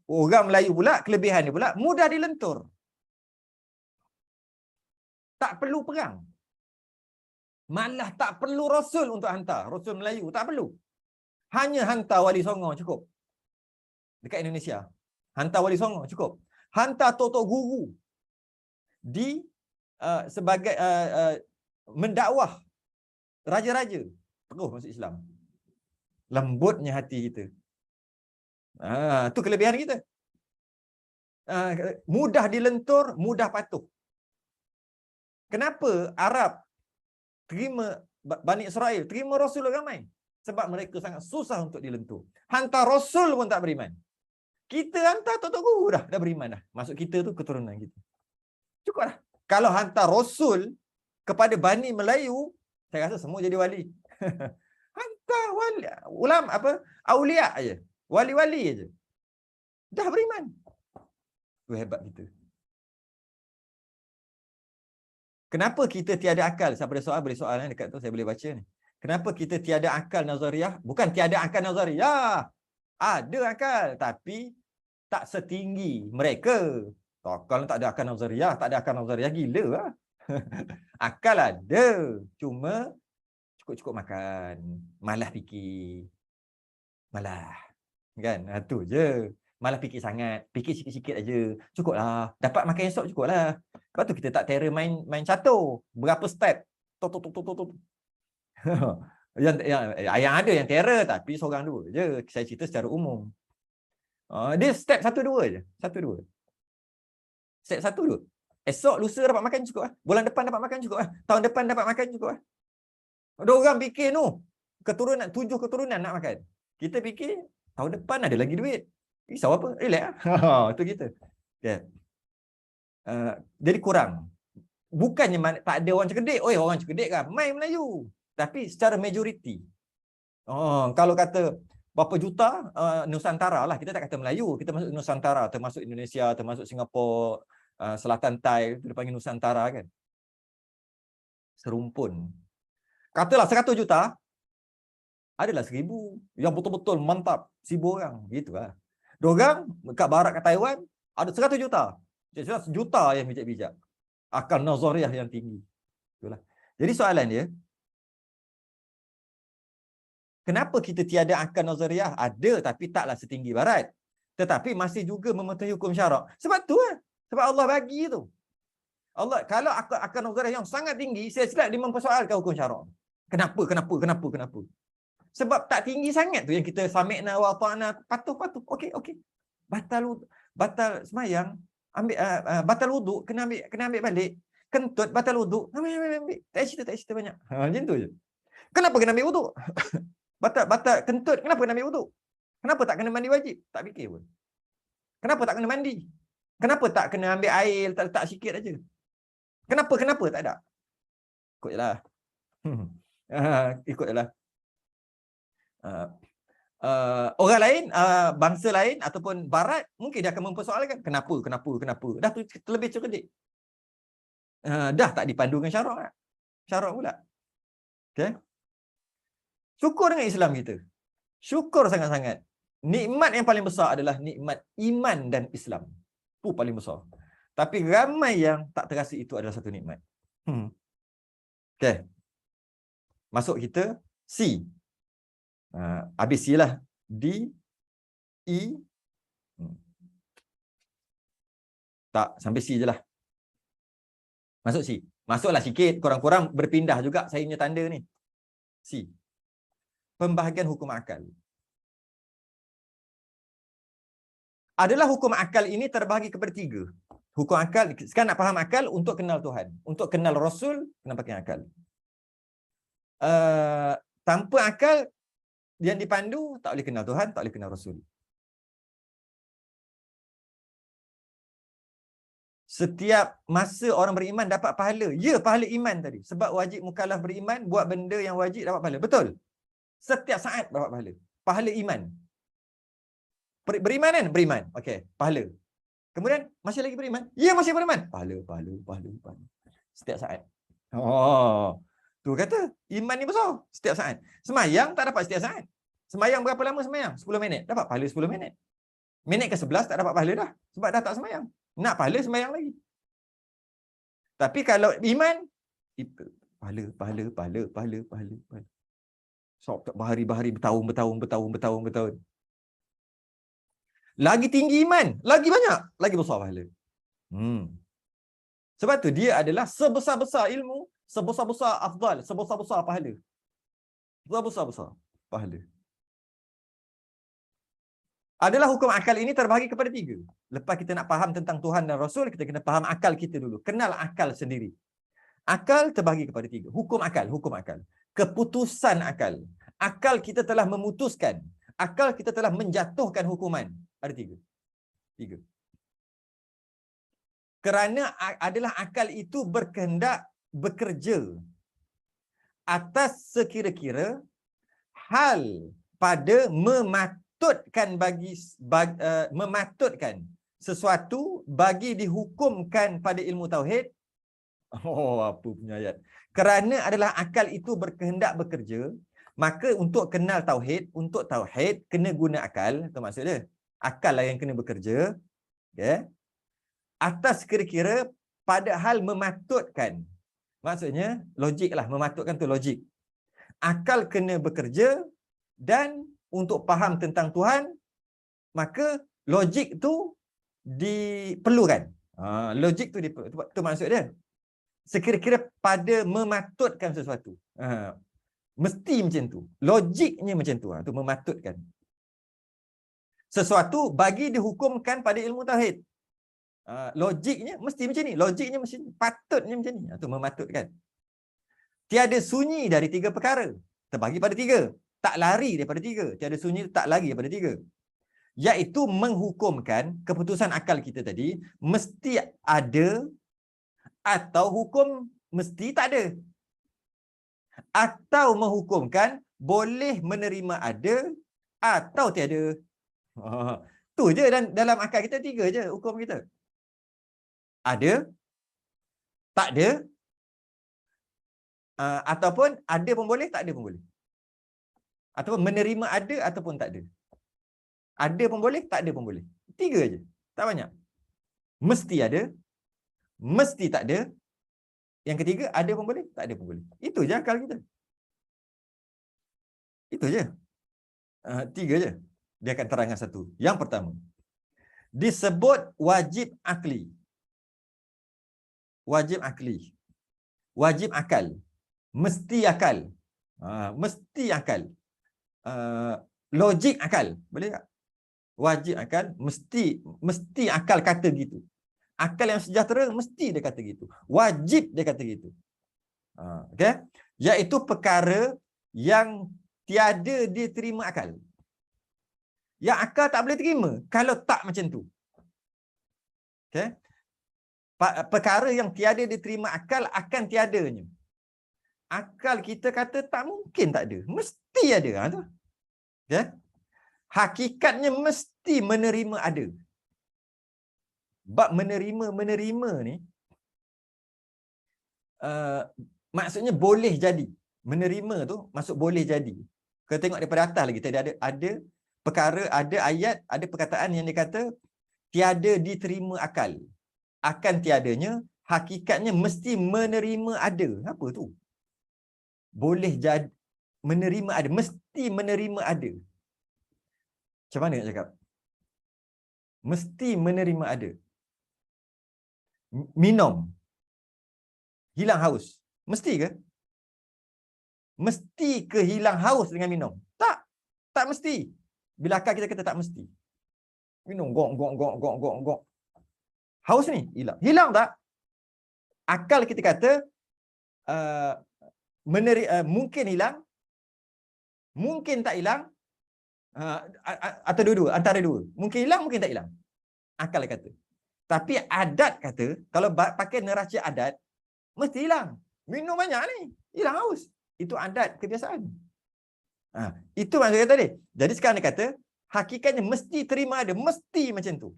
Orang Melayu pula, kelebihan dia pula, mudah dilentur. Tak perlu perang. Malah tak perlu Rasul untuk hantar. Rasul Melayu, tak perlu. Hanya hantar Wali Songo cukup. Dekat Indonesia. Hantar Wali Songo cukup. Hantar tok-tok guru. Sebagai mendakwah raja-raja. Terus masuk Islam. Lembutnya hati kita. Itu kelebihan kita. Mudah dilentur, mudah patuh. Kenapa Arab terima Bani Israel, terima Rasul ramai? Sebab mereka sangat susah untuk dilentur. Hantar Rasul pun tak beriman. Kita hantar tok-tok guru dah beriman dah. Maksud kita tu keturunan kita. Cukup dah. Kalau hantar Rasul kepada Bani Melayu, saya rasa semua jadi wali. Hantar wali, ulama aulia aja. Wali-wali aja. Dah beriman. Itu hebat kita. Kenapa kita tiada akal? Siapa ada soal, boleh soal dekat tu, saya boleh baca ni. Kenapa kita tiada akal nazariah? Bukan tiada akal nazariah. Ada akal, tapi tak setinggi mereka. Kalau tak ada akal nazariah, tak ada akal nazariah, gila lah. Akal ada, cuma cukup-cukup makan. Malah fikir. Malah. Kan? Itu je. Malah fikir sangat. Fikir sikit-sikit aja. Cukuplah. Dapat makan esok cukuplah. Lepas tu kita tak terror main catur. Berapa step? Tok. yang ada yang terror, tapi seorang dua je. Saya cerita secara umum. Dia step 1-2 je. 1-2. Step 1-2. Esok, lusa dapat makan cukup lah. Bulan depan dapat makan cukup lah. Tahun depan dapat makan cukup lah. Ada orang fikir tu, 7 keturunan nak makan. Kita fikir, tahun depan ada lagi duit. Risau apa? Relax lah. Itu kita. Okay. Jadi kurang. Bukannya tak ada orang cerdik. Orang cerdik kan. Main Melayu. Tapi secara majoriti. Kalau kata berapa juta, Nusantara lah. Kita tak kata Melayu. Kita masuk Nusantara. Termasuk Indonesia, termasuk Singapura, Selatan Thai. Itu dipanggil Nusantara kan. Serumpun. Katalah 100 juta. Adalah 1000. Yang betul-betul mantap. 1000 orang. Gitu lah. Diorang kat barat, kat Taiwan, ada 100 juta. 100 juta yang bijak-bijak. Akal nazariah yang tinggi. Itulah. Jadi soalan dia, kenapa kita tiada akal nazariah? Ada, tapi taklah setinggi barat. Tetapi masih juga mematuhi hukum syarak. Sebab tu lah. Sebab Allah bagi tu. Allah, kalau akal nazariah yang sangat tinggi, silap dia mempersoalkan hukum syarak. Kenapa? Sebab tak tinggi sangat tu yang kita sami'na wa ta'na, patuh. Okey. Batal semayang, ambil batal wuduk, kena ambil balik. Kentut batal wuduk, ambil. Tak cerita banyak. Macam tu je. Kenapa kena ambil wuduk? batal kentut, kenapa kena ambil wuduk? Kenapa tak kena mandi wajib? Tak fikir pun. Kenapa tak kena mandi? Kenapa tak kena ambil air, letak sikit aja? Kenapa? Tak ada. Ikut jelah. Ikut jelah. Orang lain, bangsa lain ataupun barat, mungkin dia akan mempersoalkan kenapa. Dah tu terlebih cerdik. Dah tak dipandu dengan syarak pula. Okay? Syukur dengan Islam kita. Syukur sangat-sangat. Nikmat yang paling besar adalah nikmat iman dan Islam. Itu paling besar. Tapi ramai yang tak terasa itu adalah satu nikmat. Okay. Masuk kita C. Habis C lah. D, E. Tak, sampai C je lah. Masuk C. Masuklah sikit, kurang-kurang berpindah juga saya punya tanda ni. C. Pembahagian hukum akal. Adalah hukum akal ini terbahagi kepada 3. Hukum akal, sekarang nak faham akal untuk kenal Tuhan. Untuk kenal Rasul, kena pakai akal. Tanpa akal, yang dipandu, tak boleh kenal Tuhan, tak boleh kenal Rasul. setiap masa orang beriman dapat pahala. Ya, pahala iman tadi. Sebab wajib mukallaf beriman, buat benda yang wajib dapat pahala. Betul. Setiap saat dapat pahala. Pahala iman. Beriman kan? Beriman. Okey, pahala. Kemudian masih lagi beriman? Ya, masih beriman. Pahala, pahala, pahala, pahala. Setiap saat. Oh. Tu kata, iman ni besar setiap saat. Semayang tak dapat setiap saat. Semayang berapa lama semayang? 10 minit. Dapat pahala 10 minit. Minit ke-11 tak dapat pahala dah. Sebab dah tak semayang. Nak pahala semayang lagi. Tapi kalau iman, itu pahala, pahala, pahala, pahala, pahala, pahala. So, berhari-hari, bertahun. Lagi tinggi iman, lagi banyak, lagi besar pahala. Sebab tu dia adalah sebesar-besar ilmu, sebesar-besar afdal, sebesar-besar pahala. Sebesar-besar pahala. Adalah hukum akal ini terbahagi kepada 3. Lepas kita nak faham tentang Tuhan dan Rasul, kita kena faham akal kita dulu. Kenal akal sendiri. Akal terbahagi kepada 3. Hukum akal, hukum akal. Keputusan akal. Akal kita telah memutuskan. Akal kita telah menjatuhkan hukuman. Ada 3. 3. Kerana adalah akal itu berkehendak bekerja atas sekira-kira hal pada mematutkan sesuatu bagi dihukumkan pada ilmu tauhid. Oh, apa punya ayat. Kerana adalah akal itu berkehendak bekerja, maka untuk kenal tauhid, untuk tauhid kena guna akal. Itu maksud dia. Akal lah yang kena bekerja. Okay. Atas kira-kira pada hal mematutkan. Maksudnya logik lah, mematutkan tu logik. Akal kena bekerja dan untuk faham tentang Tuhan, maka logik tu diperlukan. Logik tu diperlukan. Itu maksud dia. Sekira-kira pada mematutkan sesuatu. Mesti macam tu. Logiknya macam tu. Itu mematutkan. Sesuatu bagi dihukumkan pada ilmu tauhid. Logiknya mesti macam ni. Logiknya mesti patutnya macam ni. Itu mematutkan. Tiada sunyi dari 3 perkara. Terbagi pada 3. Tak lari daripada 3. Tiada sunyi, tak lari daripada 3. Iaitu menghukumkan keputusan akal kita tadi mesti ada atau hukum mesti tak ada. Atau menghukumkan boleh menerima ada atau tiada. Tu je dalam akal kita 3 je hukum kita. Ada, tak ada, ataupun ada pun boleh, tak ada pun boleh. Ataupun menerima ada ataupun tak ada. Ada pun boleh, tak ada pun boleh. 3 je. Tak banyak. Mesti ada, mesti tak ada. Yang ketiga, ada pun boleh, tak ada pun boleh. Itu je akal kita. Itu je. 3 je. Dia akan terangkan satu. Yang pertama, disebut wajib akli. Wajib akli. Wajib akal. Mesti akal. Mesti akal. Logik akal. Boleh tak? Wajib akal, mesti akal kata gitu. Akal yang sejahtera mesti dia kata gitu. Wajib dia kata gitu. Okey? Iaitu perkara yang tiada dia terima akal. Yang akal tak boleh terima kalau tak macam tu. Okey? Perkara yang tiada diterima akal akan tiadanya. Akal kita kata tak mungkin tak ada. Mesti ada. Tu. Okay? Hakikatnya mesti menerima ada. Bab menerima ni maksudnya boleh jadi. Menerima tu maksud boleh jadi. Kita tengok daripada atas lagi tadi ada perkara, ada ayat, ada perkataan yang dia kata tiada diterima akal. Akan tiadanya hakikatnya mesti menerima ada. Apa tu? Boleh jadi menerima ada, mesti menerima ada. Macam mana nak cakap? Mesti menerima ada. Minum. Hilang haus. Mesti ke? Mesti ke hilang haus dengan minum? Tak. Tak mesti. Bila akal kita kata tak mesti. Minum gok. Haus ni hilang. Hilang tak? Akal kita kata mungkin hilang. Mungkin tak hilang. Atau dua-dua, antara dua. Mungkin hilang, mungkin tak hilang. Akal kata. Tapi adat kata, kalau pakai neraca adat, mesti hilang. Minum banyak ni, hilang haus. Itu adat, kebiasaan. Itu maksudnya tadi. Jadi sekarang dia kata, hakikatnya mesti terima ada. Mesti macam tu.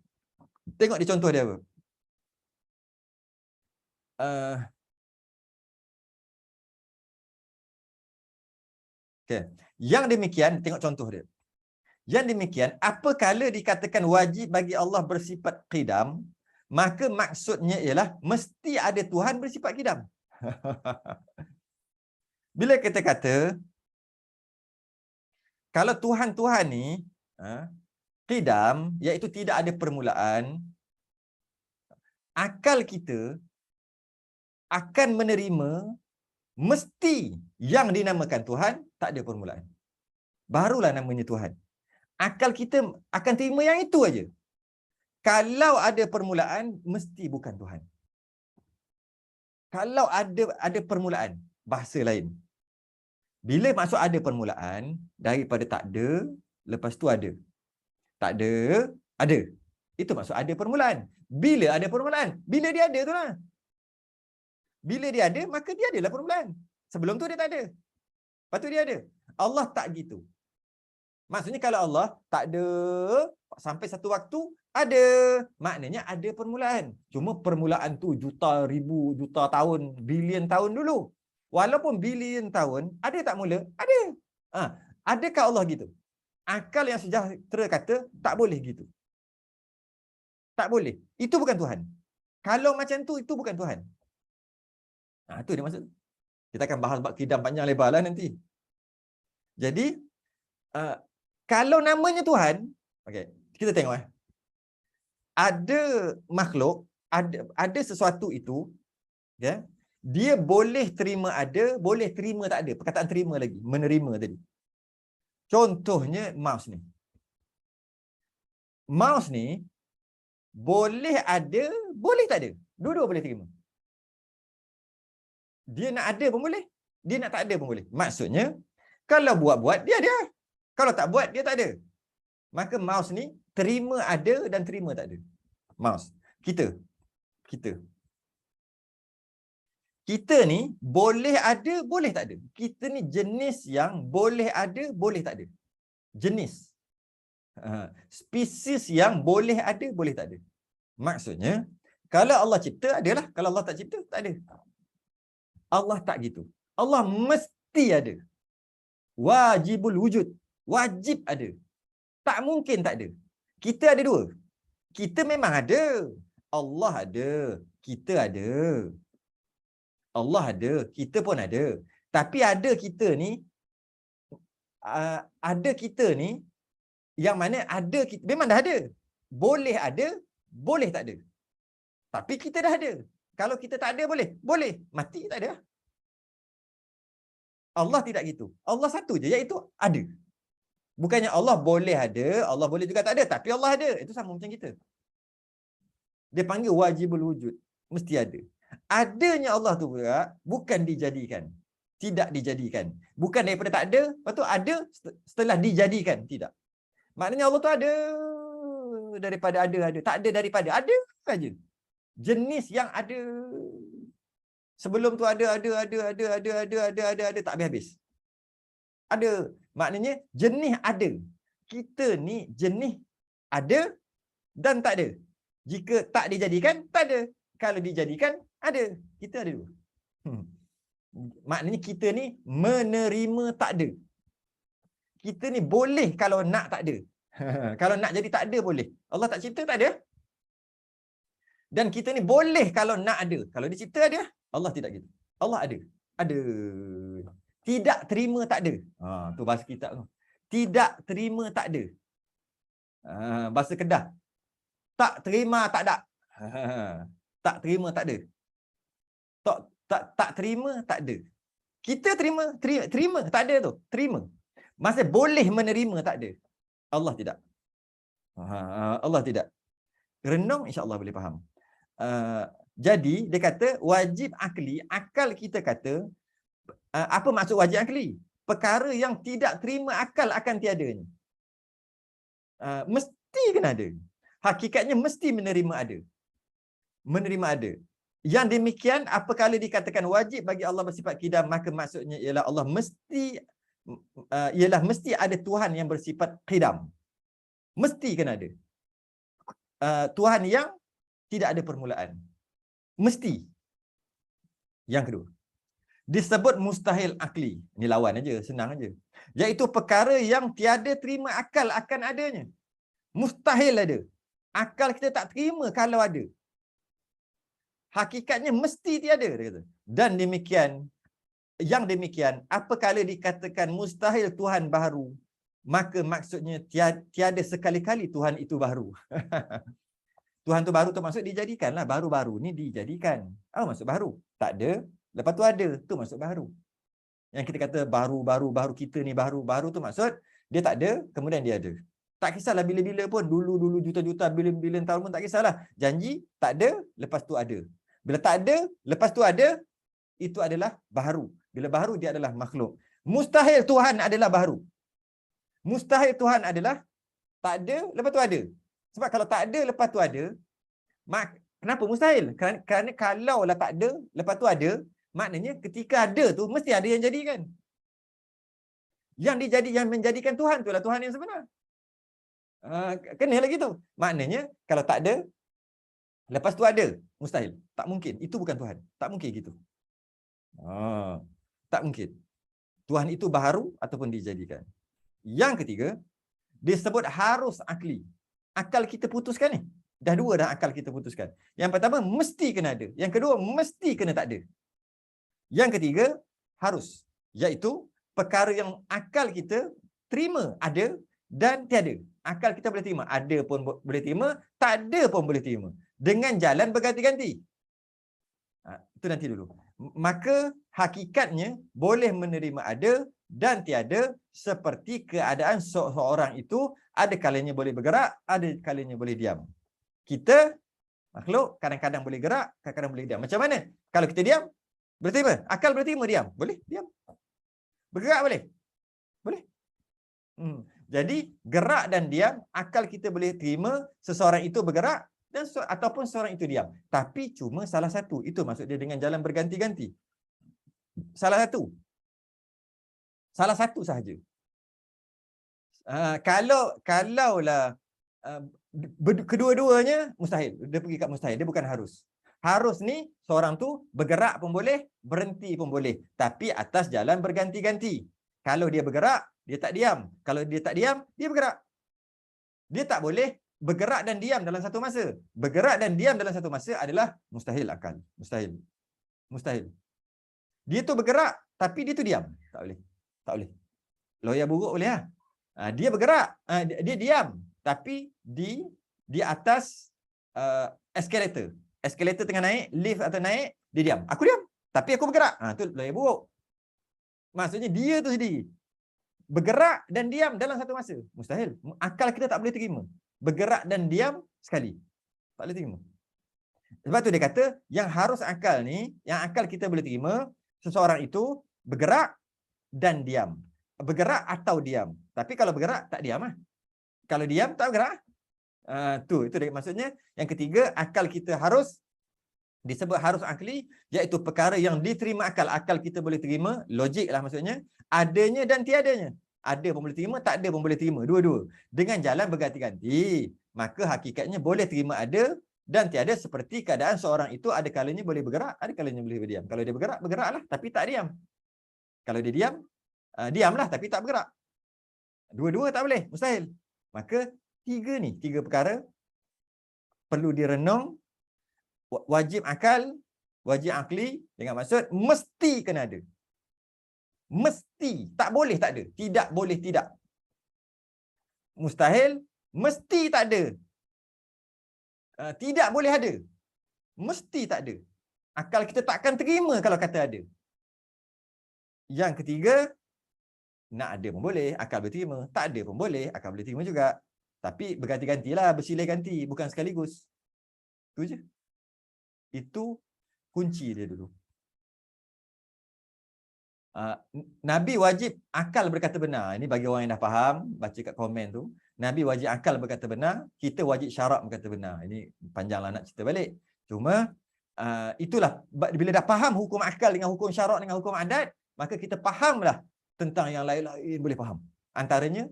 Tengok di contoh dia apa. Okay. Yang demikian, tengok contoh dia. Yang demikian, apakala dikatakan wajib bagi Allah bersifat qidam, maka maksudnya ialah mesti ada Tuhan bersifat qidam. Bila kita kata, kalau Tuhan-Tuhan ni qidam, iaitu tidak ada permulaan, akal kita akan menerima mesti yang dinamakan Tuhan tak ada permulaan. Barulah namanya Tuhan. Akal kita akan terima yang itu aja. Kalau ada permulaan, mesti bukan Tuhan. Kalau ada permulaan, bahasa lain. Bila maksud ada permulaan, daripada tak ada, lepas tu ada. Tak ada, ada. Itu maksud ada permulaan. Bila ada permulaan? Bila dia ada tu lah. Bila dia ada, maka dia adalah permulaan. Sebelum tu dia tak ada. Lepas tu dia ada. Allah tak gitu. Maksudnya kalau Allah tak ada, sampai satu waktu, ada. Maknanya ada permulaan. Cuma permulaan tu juta, ribu, juta tahun, bilion tahun dulu. Walaupun bilion tahun, ada tak mula? Ada. Adakah Allah gitu? Akal yang sejahtera kata, tak boleh gitu. Tak boleh. Itu bukan Tuhan. Kalau macam tu, itu bukan Tuhan. Itu dia maksud. Kita akan bahas bab qidam panjang lebar lah nanti. Jadi, kalau namanya Tuhan, okay, kita tengok ada makhluk, ada sesuatu itu, ya, dia boleh terima ada, boleh terima tak ada. Perkataan terima lagi, menerima tadi. Contohnya mouse ni. Mouse ni boleh ada, boleh tak ada. Dua-dua boleh terima. Dia nak ada pun boleh, dia nak tak ada pun boleh. Maksudnya, kalau buat-buat, dia ada. Kalau tak buat, dia tak ada. Maka mouse ni terima ada dan terima tak ada. Mouse. Kita ni boleh ada, boleh tak ada. Kita ni jenis yang boleh ada, boleh tak ada. Jenis. Spesies yang boleh ada, boleh tak ada. Maksudnya, kalau Allah cipta, adalah. Kalau Allah tak cipta, tak ada. Allah tak gitu. Allah mesti ada. Wajibul wujud. Wajib ada. Tak mungkin tak ada. Kita ada dua. Kita memang ada. Allah ada. Kita ada. Allah ada. Kita pun ada. Tapi ada kita ni, yang mana ada kita, memang dah ada. Boleh ada, boleh tak ada. Tapi kita dah ada. Kalau kita tak ada boleh? Boleh. Mati tak ada. Allah tidak gitu. Allah satu je, iaitu ada. Bukannya Allah boleh ada, Allah boleh juga tak ada. Tapi Allah ada. Itu sama macam kita. Dia panggil wajibul wujud. Mesti ada. Adanya Allah tu pula bukan dijadikan. Tidak dijadikan. Bukan daripada tak ada, lepas tu ada setelah dijadikan. Tidak. Maknanya Allah tu ada daripada ada. Tak ada daripada ada saja. Jenis yang ada. Sebelum tu ada, tak habis-habis. Ada. Maknanya jenis ada. Kita ni jenis ada dan tak ada. Jika tak dijadikan, tak ada. Kalau dijadikan, ada. Kita ada dua. Maknanya kita ni menerima tak ada. Kita ni boleh kalau nak tak ada. Kalau nak jadi tak ada boleh. Allah tak cipta tak ada. Dan kita ni boleh kalau nak ada. Kalau dia cipta ada. Allah tidak gitu. Allah ada. Ada. Tidak terima tak ada. Tu bahasa kita tu. Tidak terima tak ada. Bahasa Kedah. Tak terima tak ada. Tak terima tak ada. Tak terima tak ada. Kita terima tak ada tu. Terima. Maksudnya boleh menerima tak ada. Allah tidak. Allah tidak. Renung insya-Allah boleh faham. Jadi dia kata wajib akli, akal kita kata apa maksud wajib akli? Perkara yang tidak terima akal akan tiadanya. Mesti kena ada. Hakikatnya mesti menerima ada. menerima ada. Yang demikian apabila dikatakan wajib bagi Allah bersifat qidam, maka maksudnya ialah Allah mesti ada Tuhan yang bersifat qidam. Mesti kena ada. Tuhan yang tidak ada permulaan. Mesti. Yang kedua, disebut mustahil akli. Ini lawan aja, senang aja. Iaitu perkara yang tiada terima akal akan adanya. Mustahil ada. Akal kita tak terima kalau ada. Hakikatnya mesti tiada, dia kata. Dan demikian, yang demikian, apabila dikatakan mustahil Tuhan baharu, maka maksudnya tiada sekali-kali Tuhan itu baharu. Tuhan tu baru tu maksud dijadikanlah. Baru-baru ni dijadikan. Apa maksud baru? Tak ada, lepas tu ada. Tu maksud baru. Yang kita kata baru kita ni baru tu maksud dia tak ada, kemudian dia ada. Tak kisahlah bila-bila pun, dulu-dulu juta-juta, bilion-bilion tahun pun tak kisahlah. Janji tak ada, lepas tu ada. Bila tak ada, lepas tu ada, itu adalah baharu. Bila baharu, dia adalah makhluk. Mustahil Tuhan adalah baharu. Mustahil Tuhan adalah tak ada, lepas tu ada. Sebab kalau tak ada, lepas tu ada, kenapa mustahil? Kerana kalau lah tak ada, lepas tu ada, maknanya ketika ada tu, mesti ada yang jadikan. Yang menjadikan Tuhan tu lah Tuhan yang sebenar. Kena lagi tu. Maknanya, kalau tak ada, lepas tu ada. Mustahil. Tak mungkin. Itu bukan Tuhan. Tak mungkin gitu. Tak mungkin. Tuhan itu baharu ataupun dijadikan. Yang ketiga, disebut harus akli. Akal kita putuskan ni. Dah dua dah akal kita putuskan. Yang pertama, mesti kena ada. Yang kedua, mesti kena tak ada. Yang ketiga, harus. Iaitu, perkara yang akal kita terima ada dan tiada. Akal kita boleh terima. Ada pun boleh terima, tak ada pun boleh terima. Dengan jalan berganti-ganti. Itu nanti dulu. Maka hakikatnya boleh menerima ada dan tiada seperti keadaan seorang itu ada kalanya boleh bergerak, ada kalanya boleh diam. Kita makhluk kadang-kadang boleh gerak, kadang-kadang boleh diam. Macam mana? Kalau kita diam, boleh terima. Akal boleh terima diam. Boleh? Diam. Bergerak boleh? Boleh. Jadi gerak dan diam, akal kita boleh terima seseorang itu bergerak dan ataupun seorang itu diam. Tapi cuma salah satu. Itu maksud dia dengan jalan berganti-ganti. Salah satu. Salah satu sahaja. Kalaulah kedua-duanya mustahil. Dia pergi kat mustahil. Dia bukan harus. Harus ni seorang tu bergerak pun boleh, berhenti pun boleh. Tapi atas jalan berganti-ganti. Kalau dia bergerak, dia tak diam. Kalau dia tak diam, dia bergerak. Dia tak boleh bergerak dan diam dalam satu masa. Bergerak dan diam dalam satu masa adalah mustahil akal. Mustahil. Mustahil. Dia tu bergerak, tapi dia tu diam. Tak boleh. Tak boleh. Lawyer buruk boleh lah. Dia bergerak, dia diam. Tapi di atas eskalator. Eskalator tengah naik, lift atau naik, dia diam. Aku diam. Tapi aku bergerak. Itu lawyer buruk. Maksudnya dia tu sendiri. Bergerak dan diam dalam satu masa. Mustahil. Akal kita tak boleh terima. Bergerak dan diam sekali. Tak boleh terima. Sebab tu dia kata, yang harus akal ni, yang akal kita boleh terima, seseorang itu bergerak dan diam. Bergerak atau diam. Tapi kalau bergerak, tak diam lah. Kalau diam, tak bergerak. Itu dia maksudnya. Yang ketiga, akal kita harus disebut harus akli, iaitu perkara yang diterima akal. Akal kita boleh terima, logik lah maksudnya, adanya dan tiadanya. Ada pun boleh terima, tak ada pun boleh terima. Dua-dua. Dengan jalan berganti-ganti. Maka hakikatnya boleh terima ada dan tiada seperti keadaan seorang itu ada kalanya boleh bergerak, ada kalanya boleh berdiam. Kalau dia bergerak, bergeraklah tapi tak diam. Kalau dia diam, diamlah tapi tak bergerak. Dua-dua tak boleh, mustahil. Maka tiga perkara perlu direnung. Wajib akal, wajib akli, dengan maksud mesti kena ada. Mesti, tak boleh tak ada. Tidak boleh tidak. Mustahil, mesti tak ada. Tidak boleh ada. Mesti tak ada. Akal kita takkan terima kalau kata ada. Yang ketiga, nak ada pun boleh, akal boleh terima. Tak ada pun boleh, akal boleh terima juga. Tapi berganti-gantilah, bersilih ganti, bukan sekaligus. Itu je. Itu kunci dia dulu. Nabi wajib akal berkata benar. Ini bagi orang yang dah faham, baca kat komen tu. Nabi wajib akal berkata benar, kita wajib syarak berkata benar. Ini panjanglah nak cerita balik. Cuma itulah bila dah faham hukum akal dengan hukum syarak dengan hukum adat, maka kita fahamlah tentang yang lain-lain boleh faham. Antaranya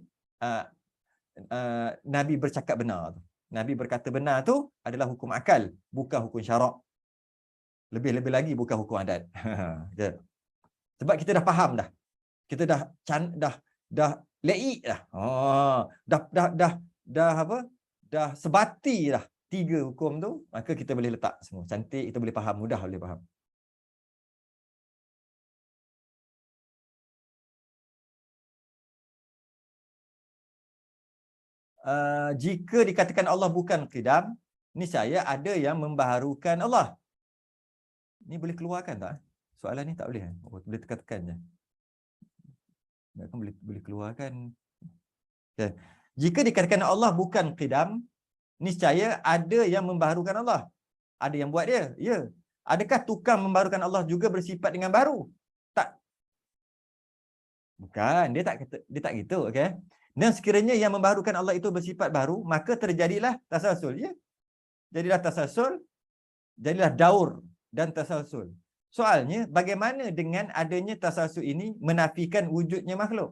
Nabi bercakap benar tu. Nabi berkata benar tu adalah hukum akal, bukan hukum syarak. Lebih-lebih lagi bukan hukum adat. Okay. Sebab kita dah faham dah. Kita dah leik dah. Dah apa? Dah sebati dah 3 hukum tu, maka kita boleh letak semua. Cantik, kita boleh faham, mudah boleh faham. Jika dikatakan Allah bukan qidam, niscaya ada yang membaharukan Allah. Ni boleh keluarkan tak? Soalan ni tak boleh. Oh, boleh tekan-tekan je. Kan boleh keluarkan. Okay. Jika dikatakan Allah bukan qidam, niscaya ada yang membaharukan Allah. Ada yang buat dia. Ya. Adakah tukang membaharukan Allah juga bersifat dengan baru? Tak. Bukan, dia tak gitu, okey. Dan sekiranya yang membaharukan Allah itu bersifat baru, maka terjadilah tasalsul, ya. Jadilah tasalsul, jadilah daur dan tasalsul. Soalnya, bagaimana dengan adanya tasalsul ini menafikan wujudnya makhluk?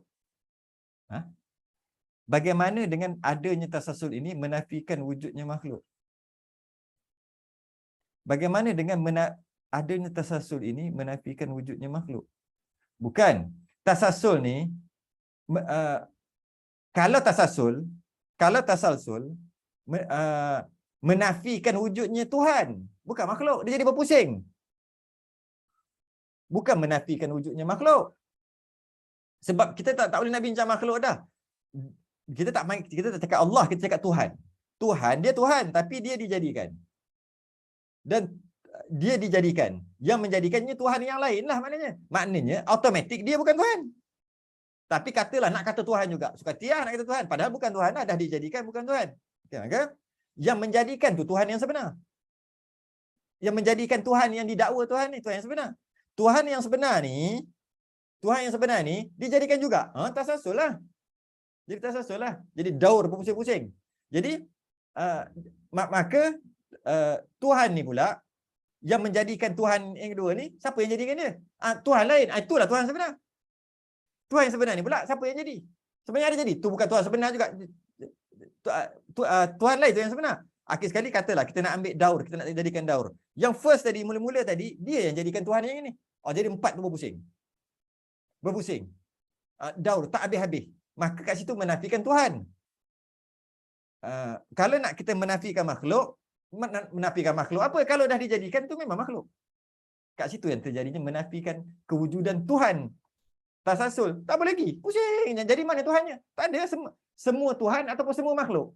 Bagaimana dengan adanya tasalsul ini menafikan wujudnya makhluk? Bagaimana dengan adanya tasalsul ini menafikan wujudnya makhluk? Bukan. Tasalsul ni kalau tasalsul menafikan wujudnya Tuhan, bukan makhluk, dia jadi berpusing. Bukan menafikan wujudnya makhluk. Sebab kita tak boleh nak bincang makhluk dah. Kita tak cakap Allah, kita cakap Tuhan. Tuhan, dia Tuhan, tapi dia dijadikan. Dan dia dijadikan. Yang menjadikannya Tuhan yang lain lah maknanya. Maknanya, automatik dia bukan Tuhan. Tapi katalah nak kata Tuhan juga. Suka tiah nak kata Tuhan. Padahal bukan Tuhan lah. Dah dijadikan bukan Tuhan. Okay, maka yang menjadikan tu Tuhan yang sebenar. Yang menjadikan Tuhan yang didakwa Tuhan ni, Tuhan yang sebenar. Tuhan yang sebenar ni dijadikan juga. Tasalsul lah. Jadi tasalsul lah. Jadi daur berpusing-pusing. Jadi maka Tuhan ni pula yang menjadikan Tuhan yang kedua ni, siapa yang jadikan dia? Tuhan lain. Itulah Tuhan sebenar. Tuhan yang sebenar ni pula siapa yang jadi? Sebenarnya ada jadi. Tu bukan Tuhan sebenar juga. Tuhan lain tu yang sebenar. Akhir sekali katalah kita nak ambil daur, kita nak jadikan daur. Yang first tadi, mula-mula tadi, dia yang jadikan Tuhan yang ini. Jadi 4 tu berpusing. Berpusing. Daur, tak habis-habis. Maka kat situ menafikan Tuhan. Kalau nak kita menafikan makhluk apa? Kalau dah dijadikan tu memang makhluk. Kat situ yang terjadinya menafikan kewujudan Tuhan. Tasalsul. Tak boleh lagi. Pusing. Jadi mana Tuhannya? Tak ada. Semua Tuhan ataupun semua makhluk.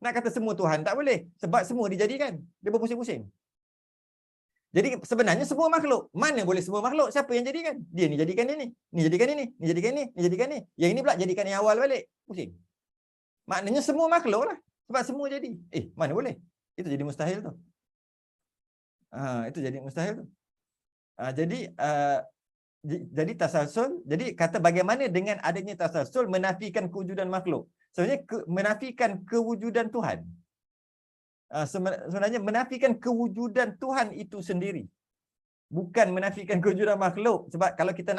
Nak kata semua Tuhan tak boleh. Sebab semua dijadikan. Dia berpusing-pusing. Jadi sebenarnya semua makhluk. Mana boleh semua makhluk? Siapa yang jadikan? Dia ni jadikan dia ni. Ni jadikan ini. Ni jadikan ni. Ni jadikan ni. Yang ini pula jadikan yang awal balik. Pusing. Maknanya semua makhluk lah. Sebab semua jadi. Mana boleh? Itu jadi mustahil tu. Itu jadi mustahil tu. Jadi tasalsul, jadi kata bagaimana dengan adanya tasalsul menafikan kewujudan makhluk. Sebenarnya menafikan kewujudan Tuhan. Sebenarnya menafikan kewujudan Tuhan itu sendiri. Bukan menafikan kewujudan makhluk. Sebab kalau kita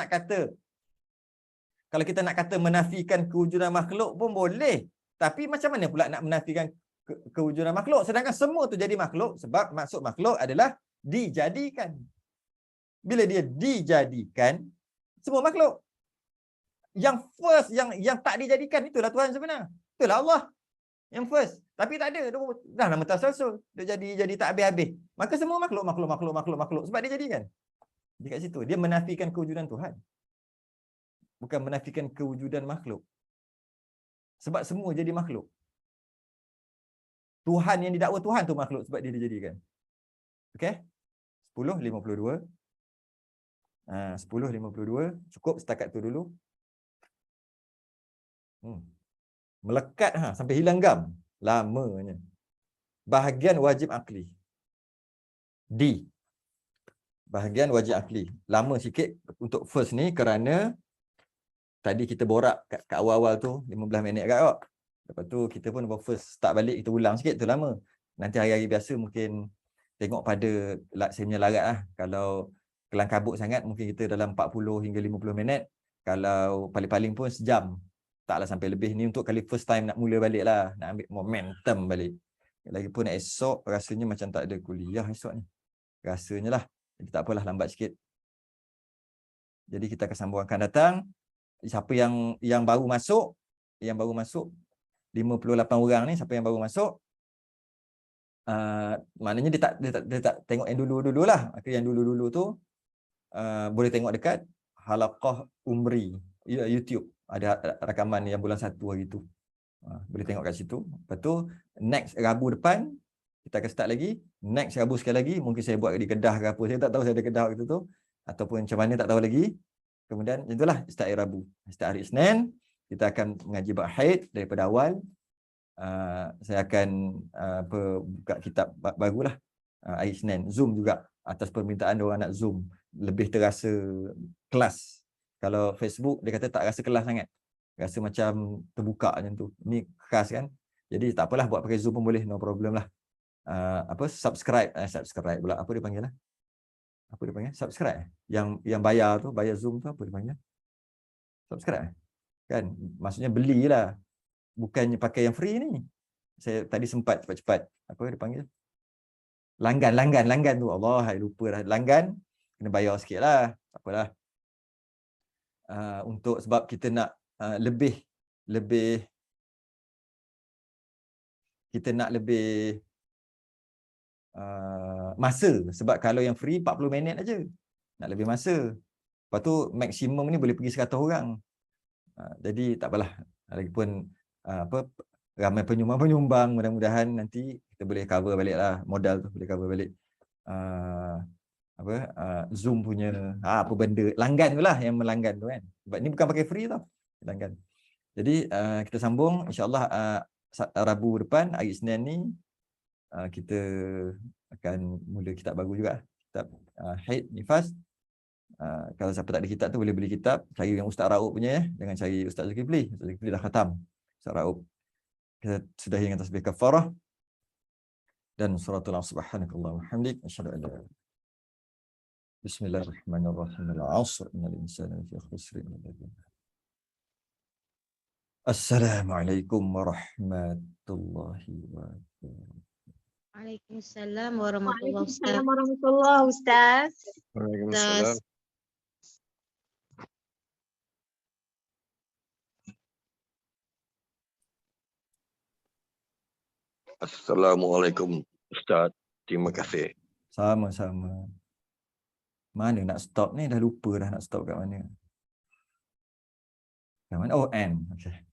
nak kata menafikan kewujudan makhluk pun boleh. Tapi macam mana pula nak menafikan kewujudan makhluk? Sedangkan semua tu jadi makhluk. Sebab maksud makhluk adalah dijadikan. Bila dia dijadikan, semua makhluk. Yang first, yang tak dijadikan, itulah Tuhan sebenar. Itulah Allah. Yang first. Tapi tak ada. Dah nama tasalsul. Dia jadi tak habis-habis. Maka semua makhluk. Sebab dia jadikan. Di kat situ. Dia menafikan kewujudan Tuhan. Bukan menafikan kewujudan makhluk. Sebab semua jadi makhluk. Tuhan yang didakwa Tuhan tu makhluk sebab dia dijadikan. Okey? 10:52. 10:52. Cukup setakat tu dulu. Melekat sampai hilang gam. Lamanya. Bahagian wajib akli. D. Bahagian wajib akli. Lama sikit untuk first ni kerana tadi kita borak kat awal-awal tu 15 minit kat awak. Lepas tu kita pun first start balik, kita ulang sikit tu lama. Nanti hari-hari biasa mungkin tengok pada saya punya larat lah. Kalau kelang kabut sangat, mungkin kita dalam 40 hingga 50 minit. Kalau paling-paling pun sejam. Taklah sampai lebih. Ni untuk kali first time nak mula balik lah. Nak ambil momentum balik. Lagipun esok rasanya macam tak ada kuliah esok ni. Rasanya lah. Jadi tak apalah, lambat sikit. Jadi kita akan sambung akan datang. Siapa yang baru masuk, 58 orang ni, siapa yang baru masuk, maknanya dia tak tengok yang dulu-dulu lah. Maka yang dulu-dulu tu boleh tengok dekat Halaqah Umri YouTube. Ada rakaman yang bulan 1 hari tu. Boleh tengok kat situ. Lepas tu next Rabu depan kita akan start lagi. Next Rabu sekali lagi, mungkin saya buat di Kedah ke apa. Saya tak tahu saya ada Kedah waktu tu. Ataupun macam mana tak tahu lagi. Kemudian itulah start hari Rabu. Start hari Isnin kita akan mengaji bab haid daripada awal. Saya akan buka kitab barulah hari Isnin. Zoom juga, atas permintaan orang nak Zoom. Lebih terasa kelas. Kalau Facebook dia kata tak rasa kelas sangat. Rasa macam terbuka macam tu. Ini khas kan. Jadi tak apalah, buat pakai Zoom pun boleh, no problem lah. Subscribe pula. Apa dia panggil lah? Apa dia panggil? Subscribe. Yang bayar tu, bayar Zoom tu apa dia panggil? Subscribe. Kan? Maksudnya belilah. Bukannya pakai yang free ni. Saya tadi sempat cepat-cepat. Apa dia panggil? Langgan tu. Allah, saya lupa dah. Langgan, kena bayar sikit lah. Tak apalah. Untuk sebab kita nak lebih masa. Sebab kalau yang free 40 minit aja. Nak lebih masa. Lepas tu maksimum ni boleh pergi 100 orang. Jadi tak apalah. Lagipun ramai penyumbang. Mudah-mudahan nanti kita boleh cover balik lah. Modal tu boleh cover balik. Zoom punya apa benda. Langgan tu lah yang melanggan tu kan. Sebab ni bukan pakai free tau. Langgan. Jadi kita sambung. InsyaAllah Rabu depan, hari Isnin ni, kita akan mula kitab baru juga. Kitab Haid Nifas. Kalau siapa tak ada kitab tu boleh beli kitab. Cari yang Ustaz Raub punya ya. Jangan cari Ustaz Zulkifli. Ustaz Zulkifli dah khatam. Ustaz Raub. Kita sudahi dengan tasbih kafarah. Dan suratul subhanakallah wa hamdik. Asyhadu an la ilaha illa anta. Bismillahirrahmanirrahim. Al-'asr. Innal insana lafi khusr. Assalamualaikum warahmatullahi wabarakatuh. Waalaikumsalam warahmatullahi wabarakatuh. Waalaikumsalam warahmatullahi Ustaz. Waalaikumsalam. Assalamualaikum Ustaz. Terima kasih. Sama-sama. Mana nak stop ni? Dah lupa dah nak stop kat mana. Kat mana? Oh, end. Okay.